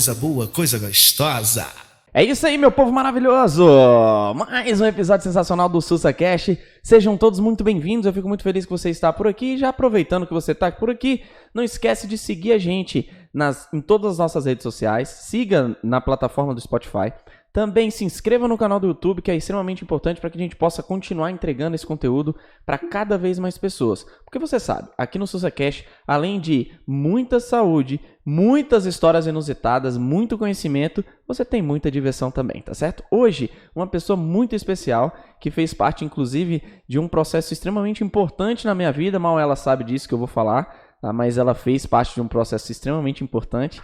coisa boa, coisa gostosa. É isso aí, meu povo maravilhoso! Mais um episódio sensacional do SussaCast. Sejam todos muito bem-vindos, eu fico muito feliz que você está por aqui. Já aproveitando que você está por aqui, não esquece de seguir a gente em todas as nossas redes sociais. Siga na plataforma do Spotify. Também se inscreva no canal do YouTube, que é extremamente importante para que a gente possa continuar entregando esse conteúdo para cada vez mais pessoas. Porque você sabe, aqui no SussaCast, além de muita saúde, muitas histórias inusitadas, muito conhecimento, você tem muita diversão também, tá certo? Hoje, uma pessoa muito especial, que fez parte, inclusive, de um processo extremamente importante na minha vida, mal ela sabe disso que eu vou falar, tá? Mas ela fez parte de um processo extremamente importante.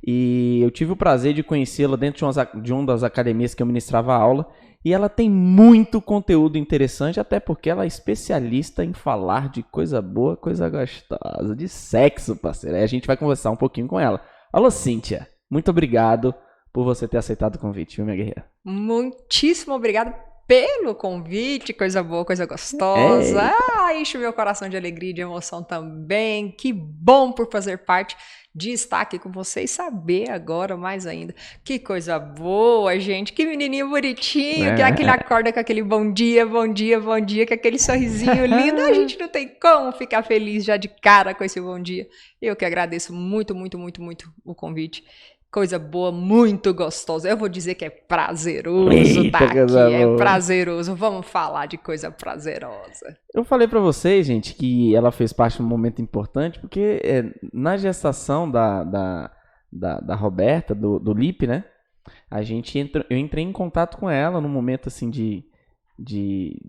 E eu tive o prazer de conhecê-la dentro de uma das academias que eu ministrava aula. E ela tem muito conteúdo interessante, até porque ela é especialista em falar de coisa boa, coisa gostosa, de sexo, parceiro. Aí a gente vai conversar um pouquinho com ela. Alô, Cíntia, muito obrigado por você ter aceitado o convite, viu, minha guerreira? Muitíssimo obrigado pelo convite, coisa boa, coisa gostosa. Enche meu coração de alegria e de emoção também. Que bom por fazer parte de estar aqui com vocês, saber agora mais ainda. Que coisa boa, gente. Que menininho bonitinho, que é aquele acorda com aquele bom dia, bom dia, bom dia, com aquele sorrisinho lindo. A gente não tem como ficar feliz já de cara com esse bom dia. Eu que agradeço muito, muito, muito, muito o convite. Coisa boa, muito gostosa. Eu vou dizer que é prazeroso estar aqui. É prazeroso. Vamos falar de coisa prazerosa. Eu falei pra vocês, gente, que ela fez parte de um momento importante, porque na gestação da Roberta, do Lipe, né? Eu entrei em contato com ela num momento assim de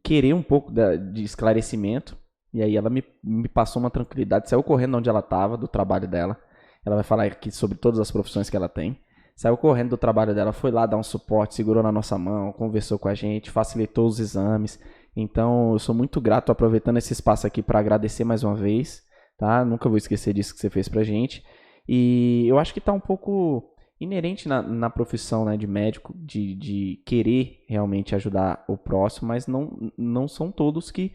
querer um pouco de esclarecimento. E aí ela me passou uma tranquilidade, saiu correndo onde ela estava, do trabalho dela. Ela vai falar aqui sobre todas as profissões que ela tem. Saiu correndo do trabalho dela, foi lá dar um suporte, segurou na nossa mão, conversou com a gente, facilitou os exames. Então, eu sou muito grato, aproveitando esse espaço aqui para agradecer mais uma vez, tá? Nunca vou esquecer disso que você fez pra gente. E eu acho que tá um pouco inerente na profissão, né, de médico, de querer realmente ajudar o próximo, mas não são todos que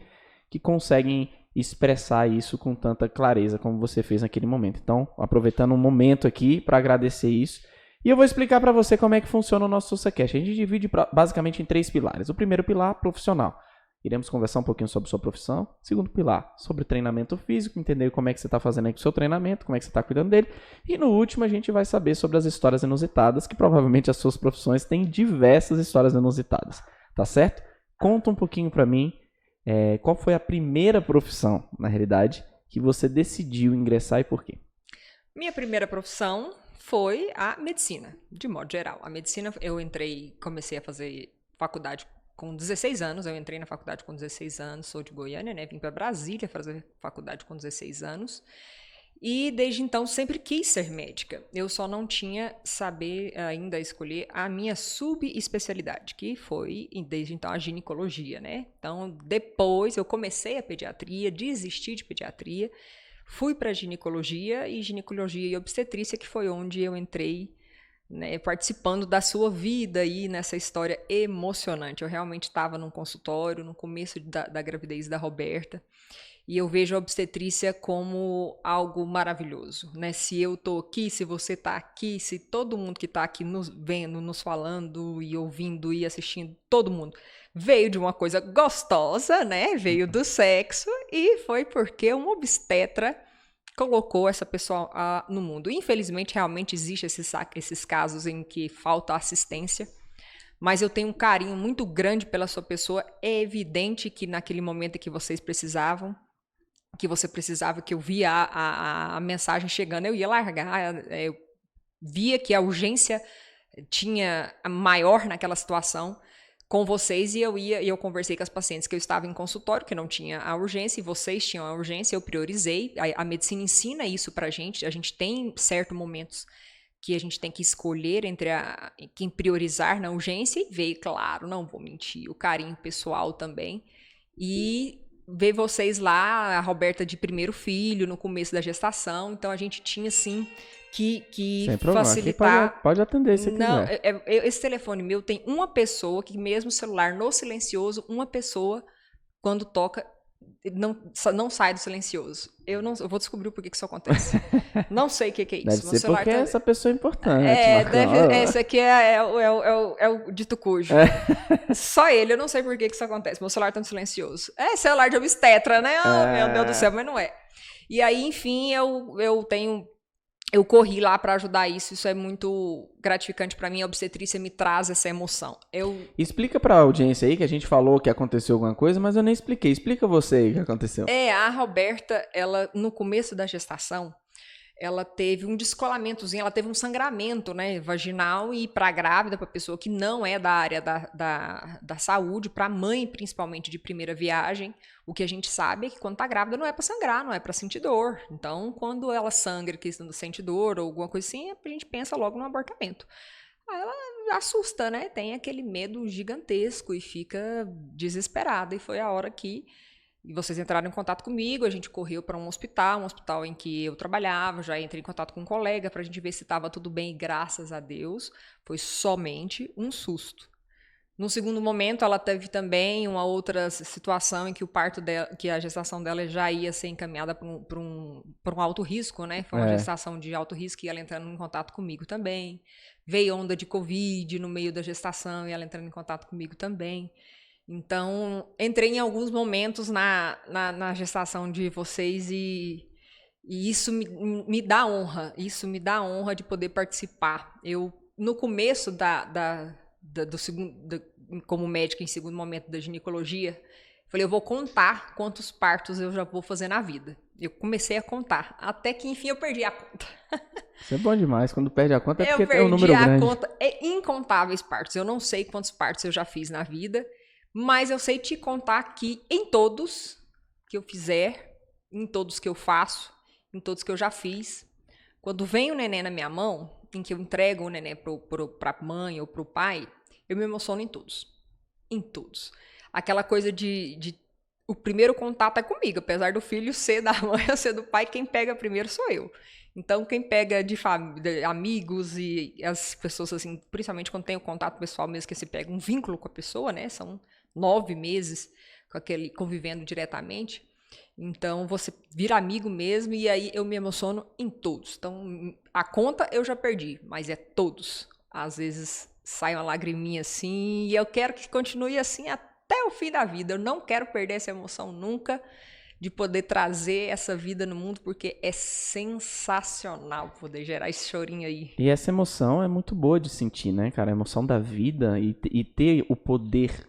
conseguem expressar isso com tanta clareza como você fez naquele momento. Então, aproveitando um momento aqui para agradecer isso. E eu vou explicar para você como é que funciona o nosso SussaCast. A gente divide basicamente em 3 pilares. O primeiro pilar, profissional. Iremos conversar um pouquinho sobre sua profissão. Segundo pilar, sobre treinamento físico, entender como é que você está fazendo aí com o seu treinamento, como é que você está cuidando dele. E no último, a gente vai saber sobre as histórias inusitadas, que provavelmente as suas profissões têm diversas histórias inusitadas. Tá certo? Conta um pouquinho para mim. Qual foi a primeira profissão, na realidade, que você decidiu ingressar e por quê? Minha primeira profissão foi a medicina, de modo geral. A medicina, comecei a fazer faculdade com 16 anos, eu entrei na faculdade com 16 anos, sou de Goiânia, né? Vim para Brasília fazer faculdade com 16 anos. E desde então sempre quis ser médica. Eu só não tinha saber ainda escolher a minha subespecialidade, que foi desde então a ginecologia, né? Então depois eu comecei a pediatria, desisti de pediatria, fui para ginecologia e obstetrícia, que foi onde eu entrei, né, participando da sua vida aí nessa história emocionante. Eu realmente estava num consultório no começo da gravidez da Roberta. E eu vejo a obstetrícia como algo maravilhoso, né? Se eu tô aqui, se você tá aqui, se todo mundo que tá aqui nos vendo, nos falando e ouvindo e assistindo, todo mundo veio de uma coisa gostosa, né? Veio do sexo e foi porque um obstetra colocou essa pessoa no mundo. Infelizmente, realmente existe esses casos em que falta assistência, mas eu tenho um carinho muito grande pela sua pessoa. É evidente que naquele momento em que vocês precisavam, que eu via a mensagem chegando, eu ia largar, eu via que a urgência tinha maior naquela situação com vocês, e eu conversei com as pacientes que eu estava em consultório, que não tinha a urgência, e vocês tinham a urgência, eu priorizei. A medicina ensina isso pra gente, a gente tem certos momentos que a gente tem que escolher entre quem priorizar na urgência, e veio, claro, não vou mentir, o carinho pessoal também, e ver vocês lá, a Roberta de primeiro filho, no começo da gestação. Então a gente tinha sim que facilitar. Pode atender se não, quiser. Esse telefone meu tem uma pessoa que, mesmo o celular no silencioso, uma pessoa, quando toca, não sai do silencioso. Eu vou descobrir por que isso acontece. Não sei o que é isso. Deve Meu ser celular porque tá- essa pessoa é importante, esse aqui é o dito cujo. Só ele, eu não sei por que isso acontece. Meu celular tá no silencioso. É celular de obstetra, né? Oh, meu Deus do céu, mas não é. E aí, enfim, eu corri lá para ajudar isso. Isso é muito gratificante para mim. A obstetrícia me traz essa emoção. Explica pra audiência aí que a gente falou que aconteceu alguma coisa, mas eu nem expliquei. Explica você aí o que aconteceu. A Roberta, ela no começo da gestação, ela teve um descolamentozinho, ela teve um sangramento, né, vaginal, e para grávida, para pessoa que não é da área da saúde, para mãe principalmente de primeira viagem, o que a gente sabe é que quando tá grávida não é para sangrar, não é para sentir dor. Então, quando ela sangra, que sente dor ou alguma coisa assim, a gente pensa logo no abortamento. Aí ela assusta, né? Tem aquele medo gigantesco e fica desesperada. E foi a hora que vocês entraram em contato comigo, a gente correu para um hospital em que eu trabalhava, já entrei em contato com um colega para a gente ver se estava tudo bem, e graças a Deus, foi somente um susto. No segundo momento, ela teve também uma outra situação em que o parto dela, que a gestação dela já ia ser encaminhada para um alto risco, né? Foi uma gestação de alto risco e ela entrando em contato comigo também. Veio onda de Covid no meio da gestação e ela entrando em contato comigo também. Então, entrei em alguns momentos na gestação de vocês e isso me dá honra. Isso me dá honra de poder participar. Eu, no começo como médica em segundo momento da ginecologia, falei, eu vou contar quantos partos eu já vou fazer na vida. Eu comecei a contar, até que enfim eu perdi a conta. Isso é bom demais, quando perde a conta é porque Eu tem um número perdi a grande. conta, incontáveis partos. Eu não sei quantos partos eu já fiz na vida, mas eu sei te contar que em todos que eu fizer, em todos que eu faço, em todos que eu já fiz, quando vem o neném na minha mão, em que eu entrego o neném para a mãe ou para o pai, eu me emociono em todos. Em todos. Aquela coisa o primeiro contato é comigo, apesar do filho ser da mãe ou ser do pai, quem pega primeiro sou eu. Então, quem pega de amigos e as pessoas, assim, principalmente quando tem o contato pessoal mesmo, que você pega um vínculo com a pessoa, né? São 9 meses com aquele convivendo diretamente. Então, você vira amigo mesmo e aí eu me emociono em todos. Então, a conta eu já perdi, mas é todos. Às vezes sai uma lagriminha assim e eu quero que continue assim até o fim da vida. Eu não quero perder essa emoção nunca de poder trazer essa vida no mundo, porque é sensacional poder gerar esse chorinho aí. E essa emoção é muito boa de sentir, né, cara? A emoção da vida e ter o poder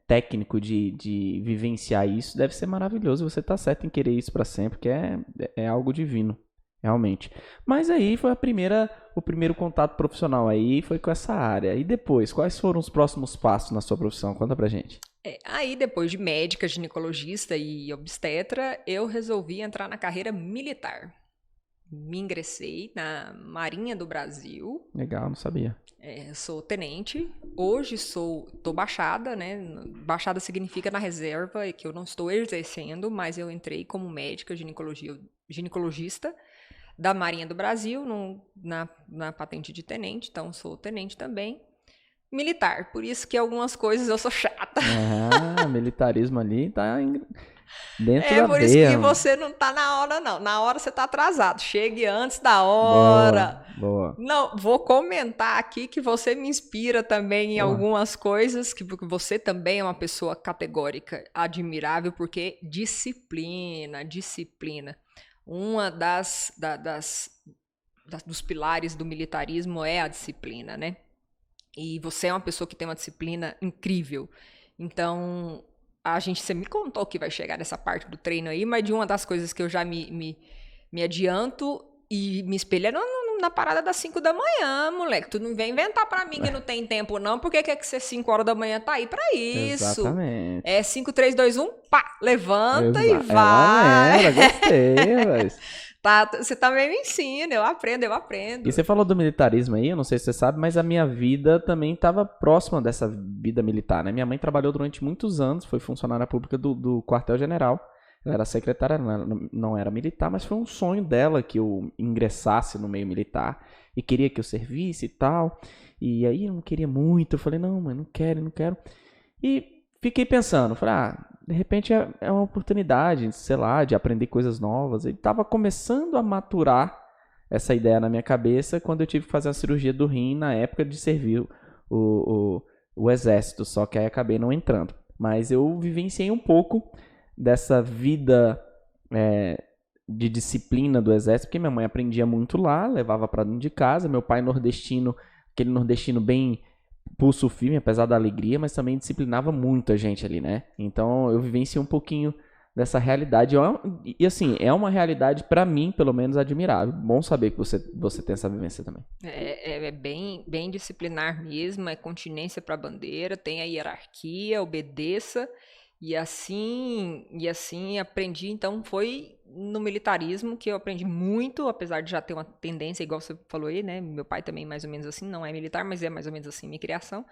técnico de vivenciar isso deve ser maravilhoso. Você tá certo em querer isso pra sempre, que é algo divino, realmente. Mas aí foi o primeiro contato profissional aí, foi com essa área. E depois, quais foram os próximos passos na sua profissão? Conta pra gente. Aí, depois de médica, ginecologista e obstetra, eu resolvi entrar na carreira militar. Me ingressei na Marinha do Brasil. Legal, não sabia. Sou tenente. Hoje tô baixada, né? Baixada significa na reserva, que eu não estou exercendo, mas eu entrei como médica ginecologista da Marinha do Brasil, na patente de tenente, então sou tenente também. Militar, por isso que algumas coisas eu sou chata. Militarismo ali tá dentro da por isso veia, que mano. você não tá na hora, não. Na hora você tá atrasado. Chegue antes da hora. Boa. Não, vou comentar aqui que você me inspira também em algumas coisas, porque você também é uma pessoa categórica, admirável, porque disciplina. Uma dos pilares do militarismo é a disciplina, né? E você é uma pessoa que tem uma disciplina incrível. Então, você me contou que vai chegar nessa parte do treino aí, mas de uma das coisas que eu já me adianto e me espelho na parada das 5 da manhã, moleque. Tu não vem inventar pra mim que não tem tempo, não, porque quer que você 5 horas da manhã tá aí pra isso. Exatamente. 5, 3, 2, 1, pá, levanta e vai. Gostei, mas... Você também me ensina, eu aprendo. E você falou do militarismo aí, eu não sei se você sabe, mas a minha vida também estava próxima dessa vida militar, né? Minha mãe trabalhou durante muitos anos, foi funcionária pública do quartel-general. Ela era secretária, não era militar, mas foi um sonho dela que eu ingressasse no meio militar e queria que eu servisse e tal. E aí eu não queria muito, eu falei, não, mãe, não quero. E fiquei pensando, falei, de repente é uma oportunidade, sei lá, de aprender coisas novas. Ele estava começando a maturar essa ideia na minha cabeça quando eu tive que fazer a cirurgia do rim na época de servir o exército, só que aí acabei não entrando. Mas eu vivenciei um pouco dessa vida de disciplina do exército, porque minha mãe aprendia muito lá, levava para dentro de casa, meu pai nordestino, aquele nordestino bem pulso firme, apesar da alegria, mas também disciplinava muito a gente ali, né? Então eu vivenciei um pouquinho dessa realidade. E assim, é uma realidade, para mim, pelo menos, admirável. Bom saber que você tem essa vivência também. É bem disciplinar mesmo, é continência para a bandeira, tem a hierarquia, obedeça. E assim aprendi. Então foi no militarismo que eu aprendi muito, apesar de já ter uma tendência, igual você falou aí, né? Meu pai também mais ou menos assim, não é militar, mas é mais ou menos assim minha criação.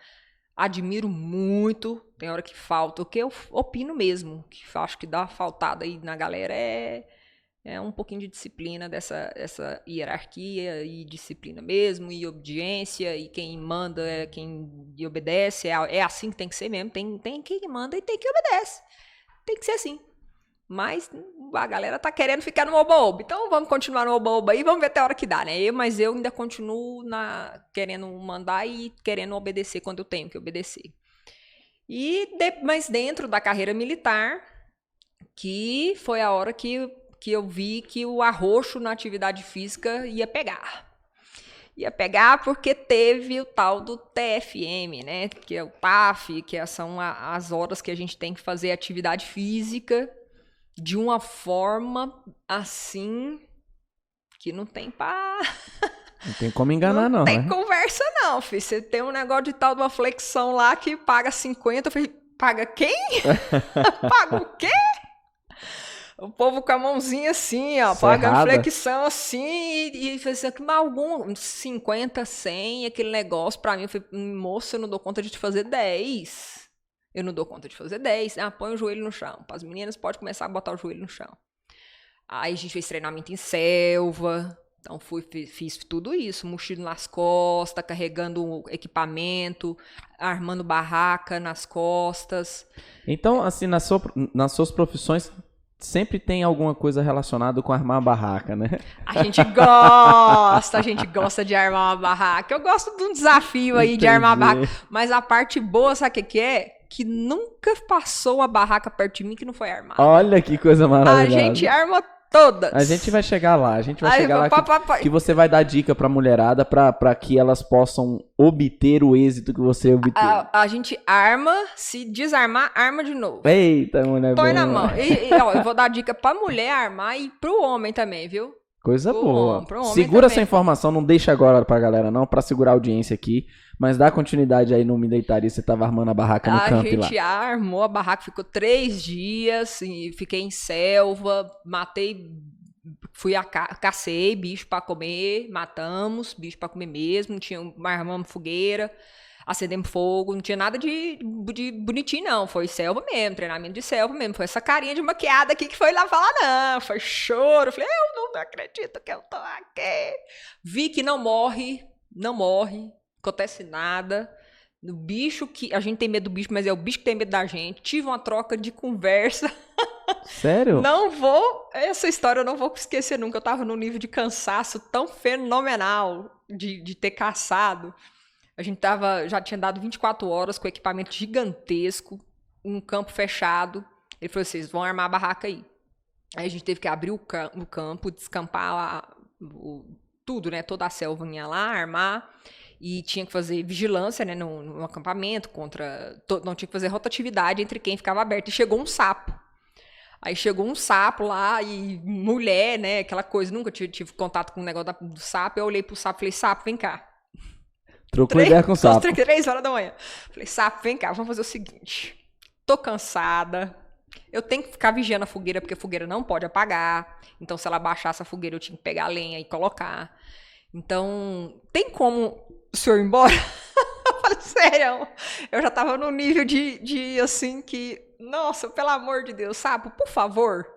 Admiro muito, tem hora que falta, o que eu opino mesmo, que acho que dá uma faltada aí na galera é um pouquinho de disciplina, essa hierarquia e disciplina mesmo, e obediência, e quem manda é quem obedece, é assim que tem que ser mesmo, tem quem manda e tem quem obedece, tem que ser assim. Mas a galera tá querendo ficar no oba-oba, então vamos continuar no oba-oba aí, vamos ver até a hora que dá, né? Mas eu ainda continuo querendo mandar e querendo obedecer quando eu tenho que obedecer. Mas dentro da carreira militar, que foi a hora que eu vi que o arroxo na atividade física ia pegar. Ia pegar porque teve o tal do TFM, né? Que é o TAF, que são as horas que a gente tem que fazer atividade física de uma forma assim que não tem Não tem como enganar, não. Não tem né? conversa, não, filho. Você tem um negócio de tal de uma flexão lá que paga 50. Eu falei, paga quem? Paga o quê? O povo com a mãozinha assim, ó, paga flexão assim, e fez assim, mas algum 50, 100, aquele negócio, pra mim, eu falei, moça, eu não dou conta de te fazer 10. Eu não dou conta de fazer 10. Põe o joelho no chão. Para as meninas, pode começar a botar o joelho no chão. Aí a gente fez treinamento em selva. Então fiz tudo isso. Mochila nas costas, carregando equipamento, armando barraca nas costas. Então, assim, nas suas profissões, sempre tem alguma coisa relacionada com armar a barraca, né? A gente gosta de armar uma barraca. Eu gosto de um desafio aí de armar a barraca. Mas a parte boa, sabe o que é? Que nunca passou a barraca perto de mim que não foi armada. Olha que coisa maravilhosa. A gente arma todas. A gente vai chegar lá. Que você vai dar dica pra mulherada pra que elas possam obter o êxito que você obteve. A gente arma, se desarmar, arma de novo. Eita, mulher boa. Põe na mão. Ó, eu vou dar dica pra mulher armar e pro homem também, viu? Coisa boa. Pro homem Segura também. essa informação, não deixa agora pra galera não, pra segurar a audiência aqui. Mas dá continuidade aí no Me Deitaria, você tava armando a barraca no campo lá. A gente armou a barraca, ficou 3 dias, e fiquei em selva, cacei bicho pra comer, matamos bicho pra comer mesmo, armamos fogueira, acendemos fogo, não tinha nada de bonitinho não, foi selva mesmo, treinamento de selva mesmo, foi essa carinha de maquiada aqui que foi lá falar não, foi choro, falei, eu não acredito que eu tô aqui. Vi que não morre, acontece nada. O bicho que a gente tem medo do bicho, mas é o bicho que tem medo da gente. Tive uma troca de conversa. Sério? Essa história eu não vou esquecer nunca. Eu tava num nível de cansaço tão fenomenal de ter caçado. A gente já tinha dado 24 horas com equipamento gigantesco, um campo fechado. Ele falou, vocês vão armar a barraca aí. Aí a gente teve que abrir o campo, descampar tudo, né? Toda a selvinha lá, armar. E tinha que fazer vigilância, né, no acampamento, não tinha que fazer rotatividade entre quem ficava aberto. E chegou um sapo. Aí chegou um sapo lá e mulher, né, aquela coisa, nunca tive contato com o negócio do sapo. Eu olhei pro sapo e falei, sapo, vem cá. Trocou ideia com o sapo. 3 horas da manhã. Falei, sapo, vem cá, vamos fazer o seguinte. Tô cansada. Eu tenho que ficar vigiando a fogueira, porque a fogueira não pode apagar. Então, se ela baixasse a fogueira, eu tinha que pegar a lenha e colocar. Então, tem como o senhor ir embora? Eu falei, sério, eu já tava num nível de assim que, nossa, pelo amor de Deus, sapo, por favor.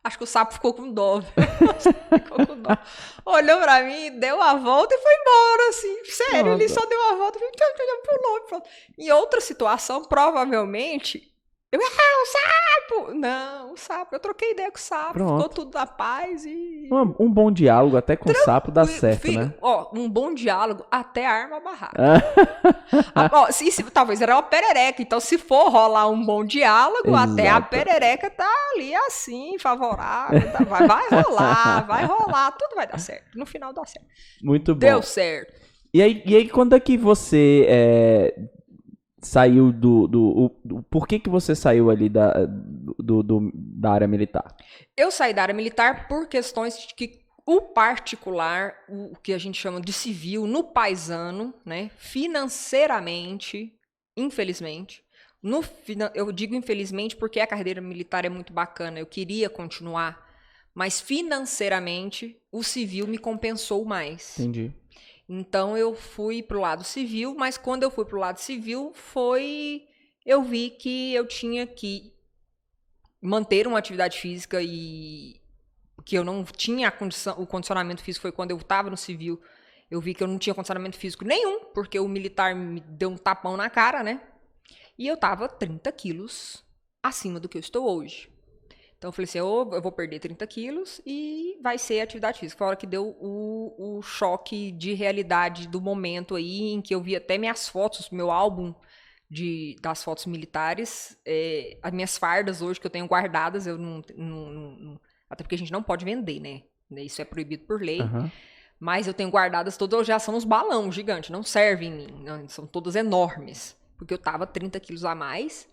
Acho que o sapo ficou com dó. Olhou pra mim, deu a volta e foi embora, assim, sério, Nossa. ele só deu a volta e pulou. Pronto. Em outra situação, provavelmente, O sapo! Não, o sapo. Eu troquei ideia com o sapo, Pronto. ficou tudo na paz e... Um bom diálogo até com o sapo dá certo, Filho, né? ó, um bom diálogo até a arma barraca. Ah, Ó, talvez era uma perereca, então se for rolar um bom diálogo, até a Exato. perereca tá ali assim, favorável, vai rolar, tudo vai dar certo. No final dá certo. muito bom. Deu certo. E aí, quando é que você saiu por que você saiu ali da área militar? Eu saí da área militar por questões de que o particular, o que a gente chama de civil, no paisano, né, financeiramente, infelizmente, eu digo infelizmente porque a carreira militar é muito bacana, eu queria continuar, mas financeiramente o civil me compensou mais. Entendi. Então eu fui pro lado civil, mas quando eu fui pro lado civil, eu vi que eu tinha que manter uma atividade física e que eu não tinha o condicionamento físico foi quando eu estava no civil. Eu vi que eu não tinha condicionamento físico nenhum, porque o militar me deu um tapão na cara, né? E eu tava 30 quilos acima do que eu estou hoje. Então eu falei assim, eu vou perder 30 quilos e vai ser atividade física. Foi a hora que deu o choque de realidade do momento aí, em que eu vi até minhas fotos, meu álbum das fotos militares, as minhas fardas hoje que eu tenho guardadas, eu não até porque a gente não pode vender, né? Isso é proibido por lei. Aham. Mas eu tenho guardadas todas, já são uns balão gigantes, não servem em mim, não, são todas enormes. Porque eu tava 30 quilos a mais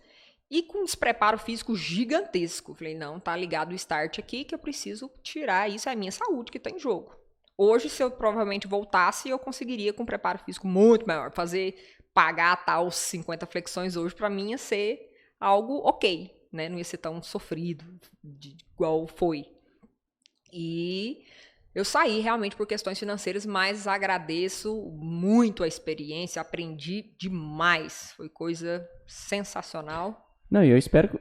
e com um despreparo físico gigantesco. Falei, não, tá ligado o start aqui que eu preciso tirar isso, é a minha saúde que tá em jogo. Hoje, se eu provavelmente voltasse, eu conseguiria com um preparo físico muito maior. Pagar tal 50 flexões hoje pra mim ia ser algo ok, né? Não ia ser tão sofrido igual foi. E eu saí realmente por questões financeiras, mas agradeço muito a experiência, aprendi demais. Foi coisa sensacional. Não, e eu espero,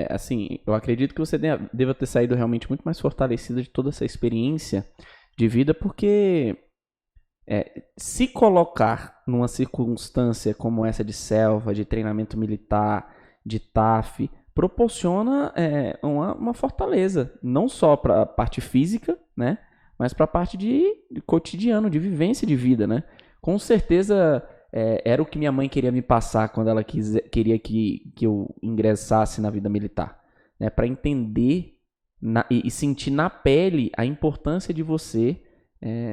assim, eu acredito que você deva ter saído realmente muito mais fortalecida de toda essa experiência de vida, porque se colocar numa circunstância como essa de selva, de treinamento militar, de TAF, proporciona uma fortaleza, não só para a parte física, né, mas para a parte de cotidiano, de vivência de vida, né? Com certeza era o que minha mãe queria me passar quando ela queria que eu ingressasse na vida militar, né, para entender e sentir na pele a importância de você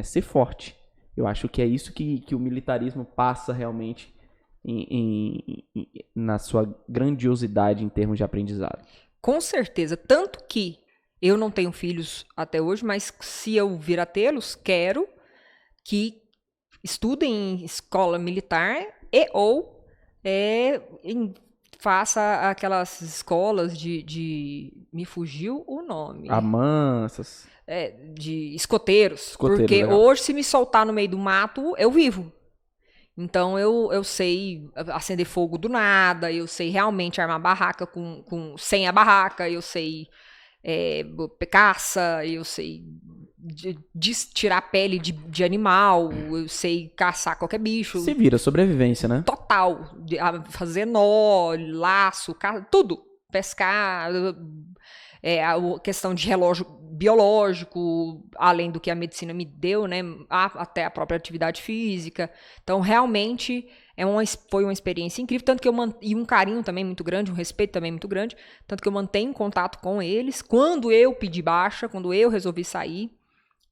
ser forte. Eu acho que é isso que o militarismo passa realmente na sua grandiosidade em termos de aprendizado. Com certeza. Tanto que eu não tenho filhos até hoje, mas se eu vir a tê-los, quero que estudem em escola militar ou faça aquelas escolas me fugiu o nome. Amansas. De escoteiros. Escoteiro, Porque legal. hoje, se me soltar no meio do mato, eu vivo. Então, eu sei acender fogo do nada, eu sei realmente armar barraca sem a barraca, eu sei caça, eu sei tirar a pele de animal, eu sei caçar qualquer bicho. Se vira, sobrevivência, né? Total. Fazer nó, laço, tudo. Pescar, a questão de relógio biológico, além do que a medicina me deu, né? Até a própria atividade física. Então, realmente, foi uma experiência incrível, tanto que e um carinho também muito grande, um respeito também muito grande, tanto que eu mantenho contato com eles. Quando eu pedi baixa, quando eu resolvi sair,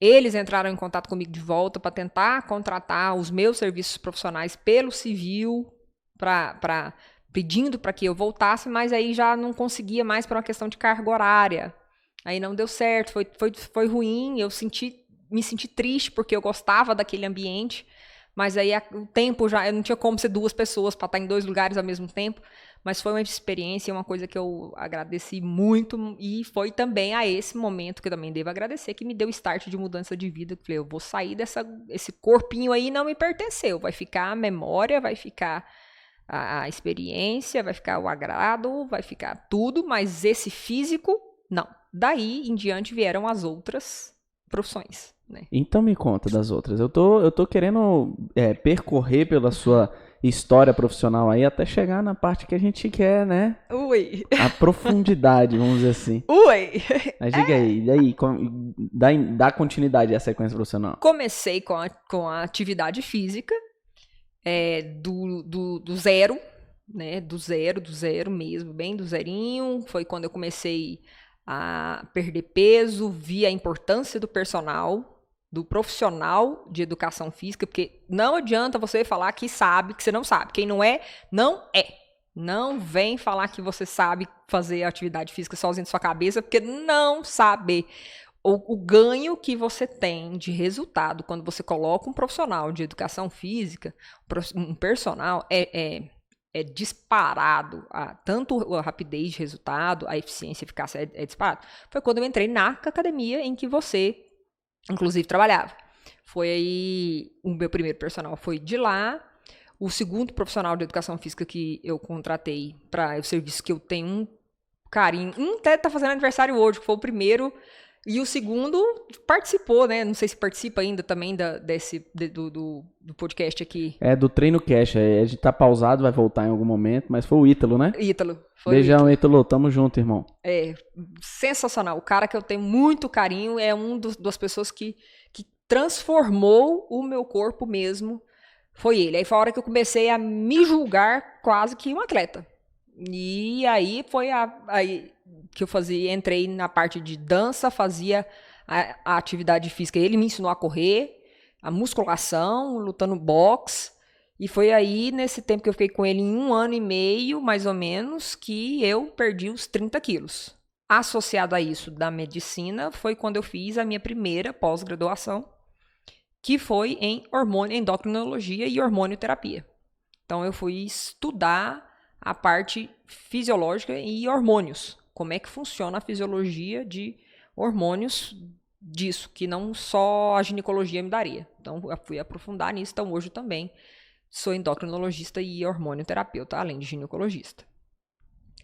eles entraram em contato comigo de volta para tentar contratar os meus serviços profissionais pelo civil, pedindo para que eu voltasse, mas aí já não conseguia mais por uma questão de carga horária. Aí não deu certo, foi ruim, me senti triste porque eu gostava daquele ambiente, mas aí o tempo eu não tinha como ser duas pessoas para estar em dois lugares ao mesmo tempo, mas foi uma experiência, uma coisa que eu agradeci muito e foi também a esse momento que eu também devo agradecer, que me deu start de mudança de vida. Eu falei, eu vou sair esse corpinho aí não me pertenceu, vai ficar a memória, vai ficar a experiência, vai ficar o agrado, vai ficar tudo, mas esse físico, não. Daí em diante vieram as outras profissões, né? Então me conta das outras. Eu tô querendo percorrer pela sua história profissional aí até chegar na parte que a gente quer, né? Ui. A profundidade, vamos dizer assim. Ui. Mas diga aí, e aí, dá continuidade à sequência profissional. Comecei com a atividade física, do zero, né? Do zero mesmo, bem do zerinho. Foi quando eu comecei a perder peso, vi a importância do profissional de educação física, porque não adianta você falar que sabe, que você não sabe. Quem não é, não é. Não vem falar que você sabe fazer atividade física sozinho na sua cabeça, porque não sabe. O ganho que você tem de resultado quando você coloca um profissional de educação física, um personal, é disparado. Tanto a rapidez de resultado, a eficiência e eficácia é disparado. Foi quando eu entrei na academia em que você, inclusive, trabalhava. Foi aí, o meu primeiro personal foi de lá. O segundo profissional de educação física que eu contratei para o serviço que eu tenho um carinho. Até tá fazendo aniversário hoje, que foi o primeiro. E o segundo participou, né? Não sei se participa ainda também do podcast aqui. Do Treino Cash. A gente tá pausado, vai voltar em algum momento, mas foi o Ítalo, né? Ítalo. Beijão, Ítalo. Tamo junto, irmão. Sensacional. O cara que eu tenho muito carinho é das pessoas que transformou o meu corpo mesmo. Foi ele. Aí foi a hora que eu comecei a me julgar quase que um atleta. E aí foi aí que eu entrei na parte de dança, fazia a atividade física. Ele me ensinou a correr, a musculação, lutando boxe. E foi aí, nesse tempo que eu fiquei com ele, em 1 ano e meio, mais ou menos, que eu perdi os 30 quilos. Associado a isso da medicina, foi quando eu fiz a minha primeira pós-graduação, que foi em endocrinologia e hormonioterapia. Então, eu fui estudar a parte fisiológica e hormônios. Como é que funciona a fisiologia de hormônios disso, que não só a ginecologia me daria. Então, eu fui aprofundar nisso. Então, hoje eu também sou endocrinologista e hormonioterapeuta, além de ginecologista.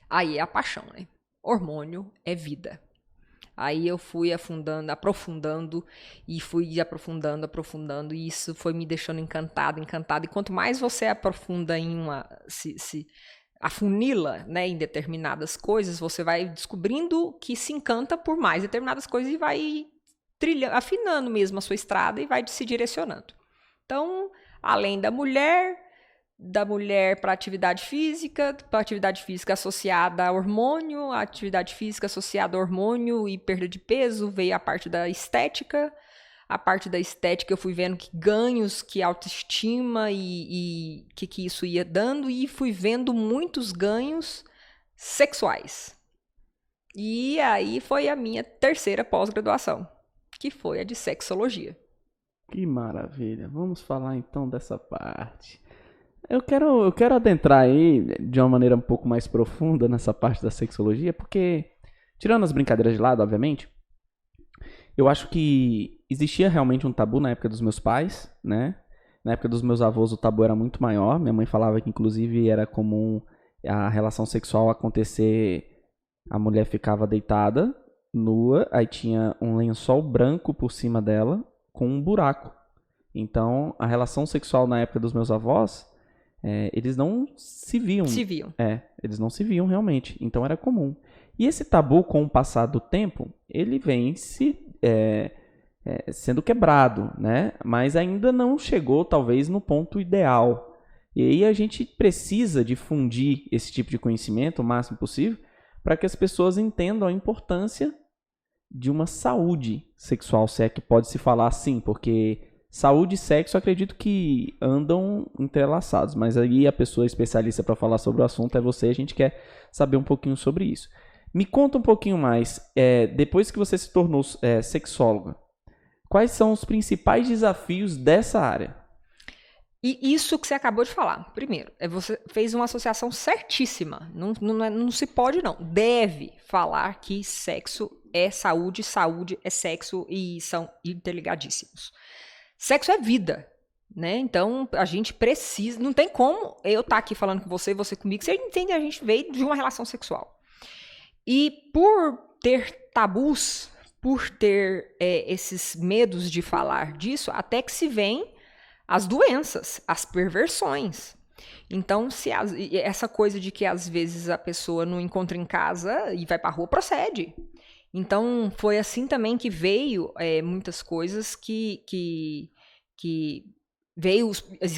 Aí é a paixão, né? Hormônio é vida. Aí eu fui aprofundando, e fui aprofundando, e isso foi me deixando encantada. E quanto mais você aprofunda em se afunila, né, em determinadas coisas, você vai descobrindo que se encanta por mais determinadas coisas e vai afinando mesmo a sua estrada e vai se direcionando. Então, além da mulher para atividade física associada a hormônio, a atividade física associada a hormônio e perda de peso, veio a parte da estética. A parte da estética eu fui vendo que ganhos, que autoestima e que isso ia dando, e fui vendo muitos ganhos sexuais. E aí foi a minha terceira pós-graduação, que foi a de sexologia. Que maravilha. Vamos falar então dessa parte. Eu quero adentrar aí de uma maneira um pouco mais profunda nessa parte da sexologia, porque, tirando as brincadeiras de lado, obviamente, eu acho que existia realmente um tabu na época dos meus pais, né? Na época dos meus avós o tabu era muito maior. Minha mãe falava que, inclusive, era comum a relação sexual acontecer, a mulher ficava deitada, nua, aí tinha um lençol branco por cima dela, com um buraco. Então, a relação sexual na época dos meus avós, eles não se viam. Eles não se viam realmente. Então, era comum. E esse tabu, com o passar do tempo, ele vem sendo quebrado, né? Mas ainda não chegou, talvez, no ponto ideal. E aí a gente precisa difundir esse tipo de conhecimento o máximo possível para que as pessoas entendam a importância de uma saúde sexual, se é que pode se falar assim, porque saúde e sexo, acredito que andam entrelaçados, mas aí a pessoa especialista para falar sobre o assunto é você, a gente quer saber um pouquinho sobre isso. Me conta um pouquinho mais, depois que você se tornou sexóloga, quais são os principais desafios dessa área? E isso que você acabou de falar, primeiro, você fez uma associação certíssima, não se pode não, deve falar que sexo é saúde, saúde é sexo e são interligadíssimos. Sexo é vida, né? Então a gente precisa, não tem como eu estar aqui falando com você e você comigo, você entende, a gente veio de uma relação sexual. E por ter tabus, por ter esses medos de falar disso, até que se vem as doenças, as perversões. Então, essa coisa de que às vezes a pessoa não encontra em casa e vai pra rua, procede. Então, foi assim também que veio muitas coisas que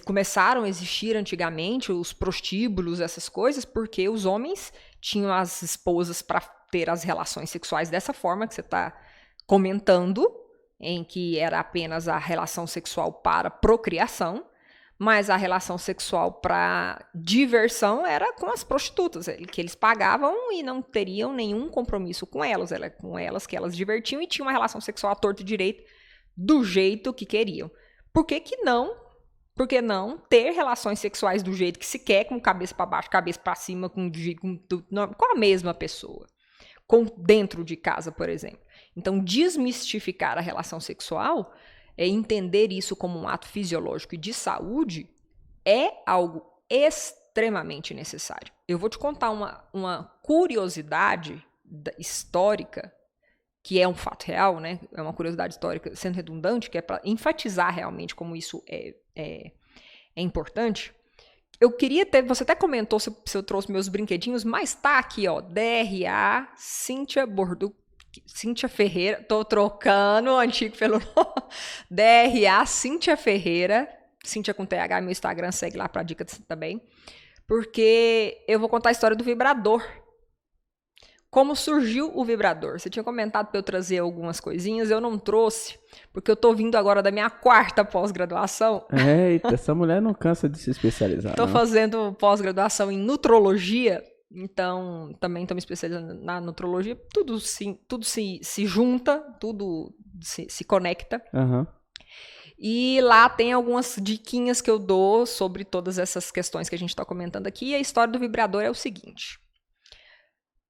começaram a existir antigamente, os prostíbulos, essas coisas, porque os homens tinham as esposas para ter as relações sexuais dessa forma que você está comentando, em que era apenas a relação sexual para procriação, mas a relação sexual para diversão era com as prostitutas, que eles pagavam e não teriam nenhum compromisso com elas, era com elas que elas divertiam e tinham uma relação sexual à torto e direito do jeito que queriam. Por que não? Por que não ter relações sexuais do jeito que se quer, com cabeça para baixo, cabeça para cima, com a mesma pessoa? Dentro de casa, por exemplo. Então, desmistificar a relação sexual, entender isso como um ato fisiológico e de saúde, é algo extremamente necessário. Eu vou te contar uma curiosidade histórica, que é um fato real, né? É uma curiosidade histórica, sendo redundante, que é para enfatizar realmente como isso é importante. Eu queria ter... Você até comentou se eu trouxe meus brinquedinhos, mas tá aqui, ó. DRA, Cíntia Borduc, Cíntia Ferreira. Tô trocando o antigo pelo DRA, Cíntia Ferreira. Cíntia com TH, meu Instagram, segue lá pra dica também. Porque eu vou contar a história do vibrador. Como surgiu o vibrador? Você tinha comentado para eu trazer algumas coisinhas, eu não trouxe, porque eu tô vindo agora da minha 4ª pós-graduação. Eita, essa mulher não cansa de se especializar. Tô fazendo pós-graduação em nutrologia, então também tô me especializando na nutrologia. Tudo se junta, tudo se conecta. Uhum. E lá tem algumas diquinhas que eu dou sobre todas essas questões que a gente está comentando aqui. E a história do vibrador é o seguinte.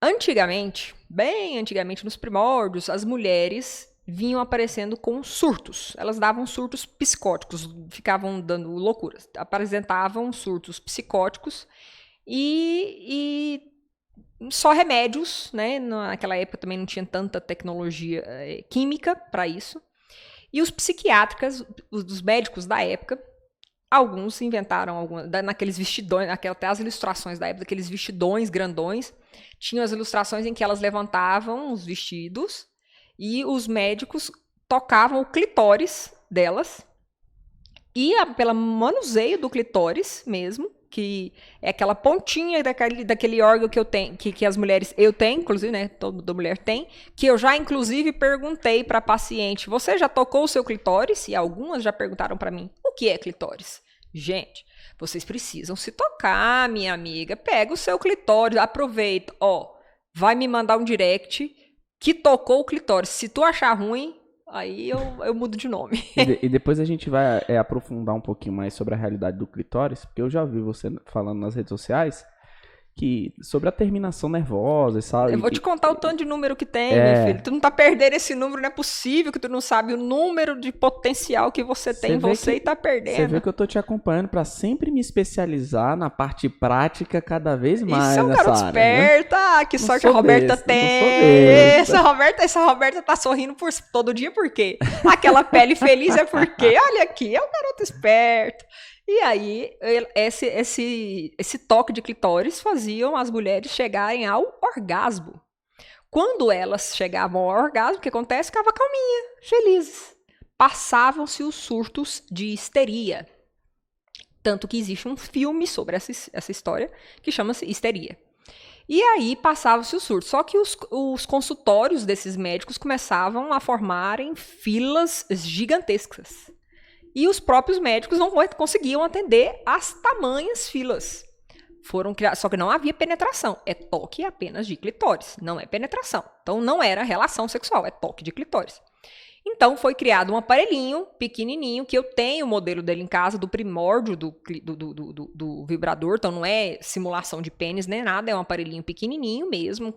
Antigamente, bem antigamente, nos primórdios, as mulheres vinham aparecendo com surtos. Elas davam surtos psicóticos, ficavam dando loucuras. Apresentavam surtos psicóticos e só remédios, né? Naquela época também não tinha tanta tecnologia química para isso. E os psiquiatras, os médicos da época, alguns inventaram naqueles vestidões, até as ilustrações da época, aqueles vestidões grandões, tinham as ilustrações em que elas levantavam os vestidos e os médicos tocavam o clitóris delas e pelo manuseio do clitóris mesmo, que é aquela pontinha daquele órgão que eu tenho, que as mulheres, eu tenho, inclusive, né, toda mulher tem, que eu já, inclusive, perguntei para a paciente, você já tocou o seu clitóris? E algumas já perguntaram para mim, o que é clitóris? Gente, vocês precisam se tocar, minha amiga, pega o seu clitóris, aproveita, vai me mandar um direct que tocou o clitóris, se tu achar ruim, aí eu mudo de nome. E depois a gente vai aprofundar um pouquinho mais sobre a realidade do clitóris, porque eu já vi você falando nas redes sociais sobre a terminação nervosa, sabe? Eu vou te contar o tanto de número que tem, meu filho. Tu não tá perdendo esse número, não é possível que tu não sabe o número de potencial que você tem em você e tá perdendo. Você vê que eu tô te acompanhando pra sempre me especializar na parte prática cada vez mais. Isso é um garoto esperto, né? Que sorte a Roberta tem. Essa Roberta tá sorrindo todo dia por quê? Aquela pele feliz é porque, olha aqui, é um garoto esperto. E aí, esse toque de clitóris faziam as mulheres chegarem ao orgasmo. Quando elas chegavam ao orgasmo, o que acontece? Ficavam calminha, felizes. Passavam-se os surtos de histeria. Tanto que existe um filme sobre essa história que chama-se Histeria. E aí passavam-se os surtos. Só que os consultórios desses médicos começavam a formarem filas gigantescas. E os próprios médicos não conseguiam atender as tamanhas filas. Foram criados, só que não havia penetração. É toque apenas de clitóris, não é penetração. Então não era relação sexual, é toque de clitóris. Então foi criado um aparelhinho pequenininho, que eu tenho o modelo dele em casa, do primórdio do vibrador. Então não é simulação de pênis nem nada, é um aparelhinho pequenininho mesmo,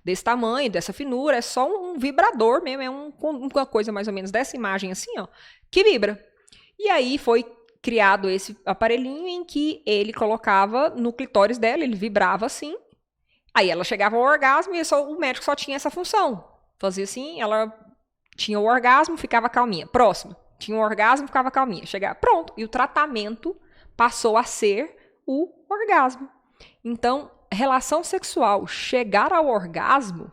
desse tamanho, dessa finura. É só um vibrador mesmo, é uma coisa mais ou menos dessa imagem assim, ó, que vibra. E aí foi criado esse aparelhinho em que ele colocava no clitóris dela, ele vibrava assim, aí ela chegava ao orgasmo e o médico só tinha essa função. Fazia assim, ela tinha o orgasmo, ficava calminha. Próximo, tinha o orgasmo, ficava calminha. Chegava, pronto. E o tratamento passou a ser o orgasmo. Então, relação sexual, chegar ao orgasmo,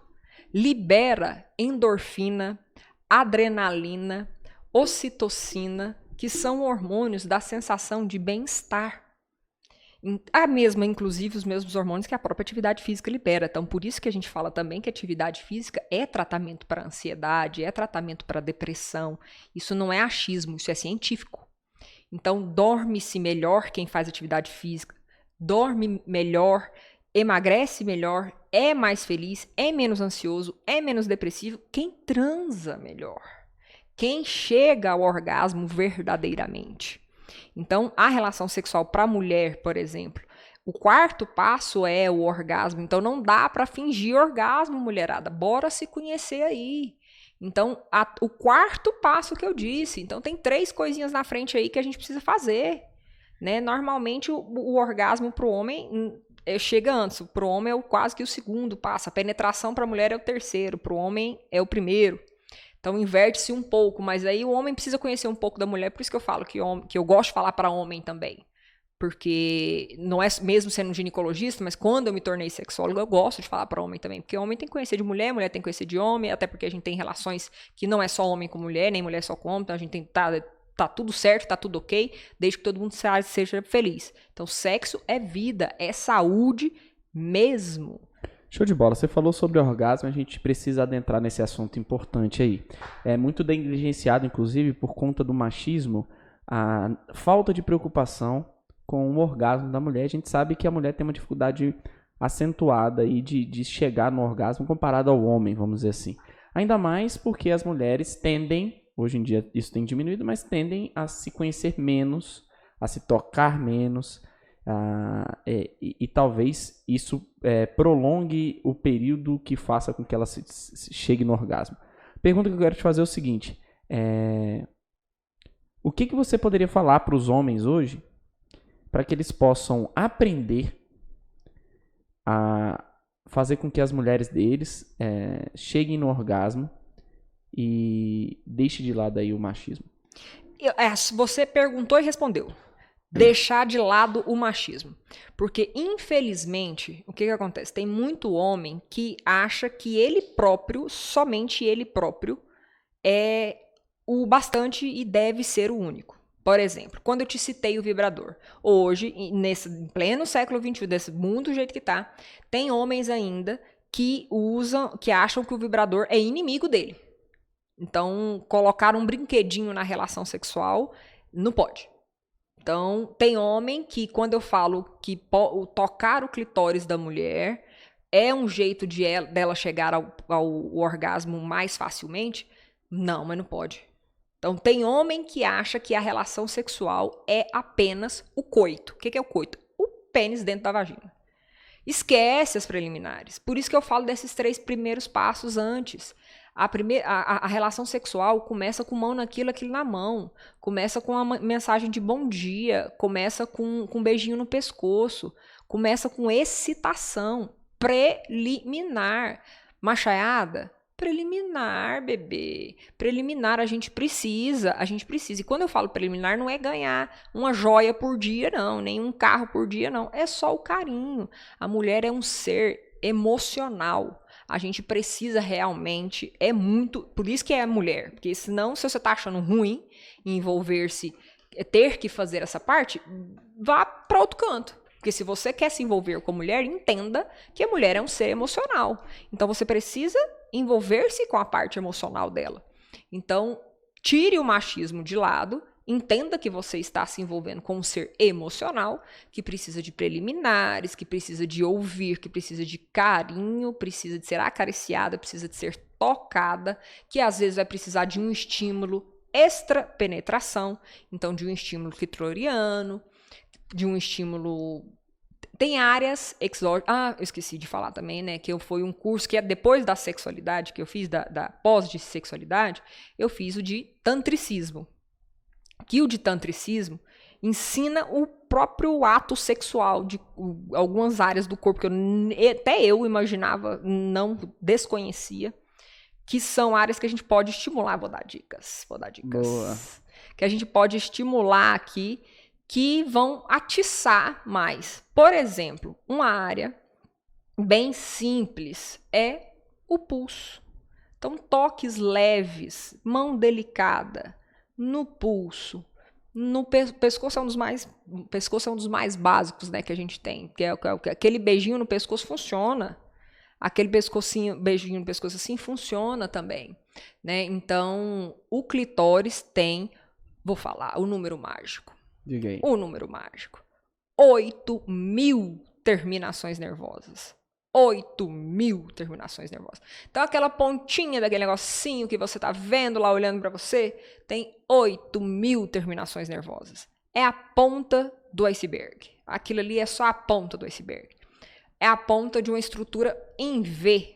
libera endorfina, adrenalina, ocitocina, que são hormônios da sensação de bem-estar. Inclusive, os mesmos hormônios que a própria atividade física libera. Então, por isso que a gente fala também que atividade física é tratamento para ansiedade, é tratamento para depressão. Isso não é achismo, isso é científico. Então, dorme-se melhor quem faz atividade física, dorme melhor, emagrece melhor, é mais feliz, é menos ansioso, é menos depressivo. Quem transa melhor, quem chega ao orgasmo verdadeiramente. Então, a relação sexual para a mulher, por exemplo, o quarto passo é o orgasmo. Então, não dá para fingir orgasmo, mulherada. Bora se conhecer aí. Então, o quarto passo que eu disse. Então, tem 3 coisinhas na frente aí que a gente precisa fazer. Né? Normalmente, o orgasmo para o homem chega antes. Para o homem é quase que o segundo passo. A penetração para a mulher é o terceiro. Para o homem é o primeiro. Então, inverte-se um pouco, mas aí o homem precisa conhecer um pouco da mulher, por isso que eu falo que eu gosto de falar para homem também. Porque não é mesmo sendo um ginecologista, mas quando eu me tornei sexóloga, eu gosto de falar para homem também. Porque homem tem que conhecer de mulher, mulher tem que conhecer de homem, até porque a gente tem relações que não é só homem com mulher, nem mulher só com homem, então a gente tem que tá tudo certo, tá tudo ok, desde que todo mundo seja feliz. Então, sexo é vida, é saúde mesmo. Show de bola. Você falou sobre orgasmo, a gente precisa adentrar nesse assunto importante aí. É muito negligenciado, inclusive, por conta do machismo, a falta de preocupação com o orgasmo da mulher. A gente sabe que a mulher tem uma dificuldade acentuada aí de chegar no orgasmo comparado ao homem, vamos dizer assim. Ainda mais porque as mulheres tendem, hoje em dia isso tem diminuído, mas tendem a se conhecer menos, a se tocar menos, e talvez isso prolongue o período que faça com que ela chegue no orgasmo. A pergunta que eu quero te fazer é o seguinte: o que você poderia falar para os homens hoje para que eles possam aprender a fazer com que as mulheres deles cheguem no orgasmo e deixe de lado aí o machismo? Você perguntou e respondeu. Deixar de lado o machismo. Porque, infelizmente, o que acontece? Tem muito homem que acha que ele próprio, somente ele próprio, é o bastante e deve ser o único. Por exemplo, quando eu te citei o vibrador, hoje, em pleno século XXI, desse mundo do jeito que tá, tem homens ainda que acham que o vibrador é inimigo dele. Então, colocar um brinquedinho na relação sexual, não pode. Então, tem homem que, quando eu falo que tocar o clitóris da mulher é um jeito dela chegar ao orgasmo mais facilmente, não, mas não pode. Então, tem homem que acha que a relação sexual é apenas o coito. O que é o coito? O pênis dentro da vagina. Esquece as preliminares. Por isso que eu falo desses 3 primeiros passos antes. A relação sexual começa com mão naquilo, aquilo na mão. Começa com uma mensagem de bom dia. Começa com um beijinho no pescoço. Começa com excitação preliminar. Machaiada? Preliminar, bebê. Preliminar, a gente precisa. E quando eu falo preliminar, não é ganhar uma joia por dia, não. Nem um carro por dia, não. É só o carinho. A mulher é um ser emocional. A gente precisa realmente, por isso que é mulher, porque senão, se você tá achando ruim envolver-se, ter que fazer essa parte, vá para outro canto. Porque se você quer se envolver com mulher, entenda que a mulher é um ser emocional. Então, você precisa envolver-se com a parte emocional dela. Então, tire o machismo de lado, entenda que você está se envolvendo com um ser emocional, que precisa de preliminares, que precisa de ouvir, que precisa de carinho, precisa de ser acariciada, precisa de ser tocada, que às vezes vai precisar de um estímulo extra-penetração, então de um estímulo clitoriano, de um estímulo... Tem áreas exóticas... eu esqueci de falar também, né, que foi um curso que é depois da sexualidade, que eu fiz, da pós de sexualidade, eu fiz o de tantricismo. Que o de tantricismo ensina o próprio ato sexual de algumas áreas do corpo que até eu imaginava, não desconhecia, que são áreas que a gente pode estimular. Vou dar dicas. Boa. Que a gente pode estimular aqui, que vão atiçar mais. Por exemplo, uma área bem simples é o pulso. Então, toques leves, mão delicada, no pulso. No pescoço é um dos mais básicos, né, que a gente tem. Que é aquele beijinho no pescoço funciona. Aquele beijinho no pescoço assim funciona também, né? Então, o clitóris tem, vou falar, o número mágico. Diga aí. O número mágico. 8.000 terminações nervosas. 8.000 terminações nervosas. Então, aquela pontinha daquele negocinho que você tá vendo lá olhando para você, tem 8.000 terminações nervosas. É a ponta do iceberg. Aquilo ali é só a ponta do iceberg. É a ponta de uma estrutura em V,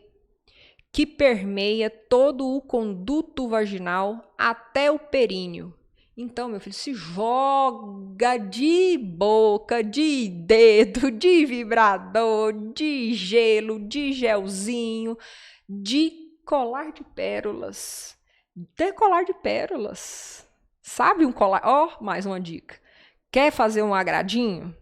que permeia todo o conduto vaginal até o períneo. Então, meu filho, se joga de boca, de dedo, de vibrador, de gelo, de gelzinho, de colar de pérolas. De colar de pérolas. Sabe um colar? Ó, mais uma dica. Quer fazer um agradinho?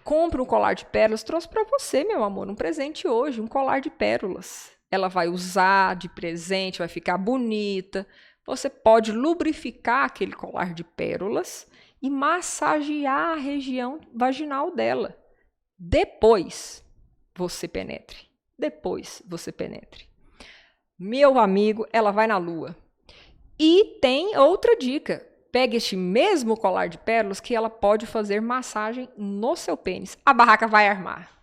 Compre um colar de pérolas. Trouxe para você, meu amor, um presente hoje, um colar de pérolas. Ela vai usar de presente, vai ficar bonita. Você pode lubrificar aquele colar de pérolas e massagear a região vaginal dela. Depois você penetre. Depois você penetre. Meu amigo, ela vai na lua. E tem outra dica. Pegue este mesmo colar de pérolas que ela pode fazer massagem no seu pênis. A barraca vai armar.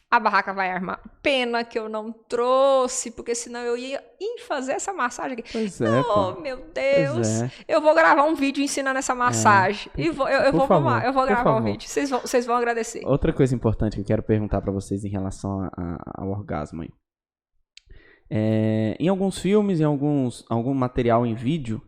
A barraca vai armar. Pena que eu não trouxe, porque senão eu ia fazer essa massagem aqui. Pois é, Oh, pô. meu Deus. Pois é. Eu vou gravar um vídeo ensinando essa massagem. Eu vou gravar um vídeo. Vocês vão agradecer. Outra coisa importante que eu quero perguntar pra vocês em relação ao orgasmo aí. Em alguns filmes, em algum material em vídeo,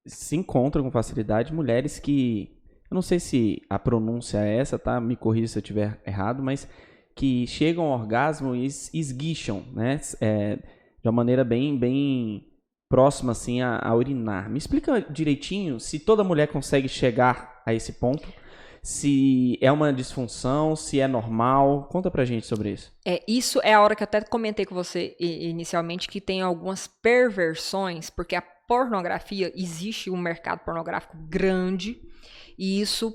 se encontram com facilidade mulheres que, eu não sei se a pronúncia é essa, tá? Me corrija se eu estiver errado, mas que chegam ao orgasmo e esguicham, né? De uma maneira bem próxima assim a urinar. Me explica direitinho se toda mulher consegue chegar a esse ponto, se é uma disfunção, se é normal. Conta pra gente sobre isso. Isso é a hora que eu até comentei com você inicialmente, que tem algumas perversões, porque a pornografia, existe um mercado pornográfico grande, e isso,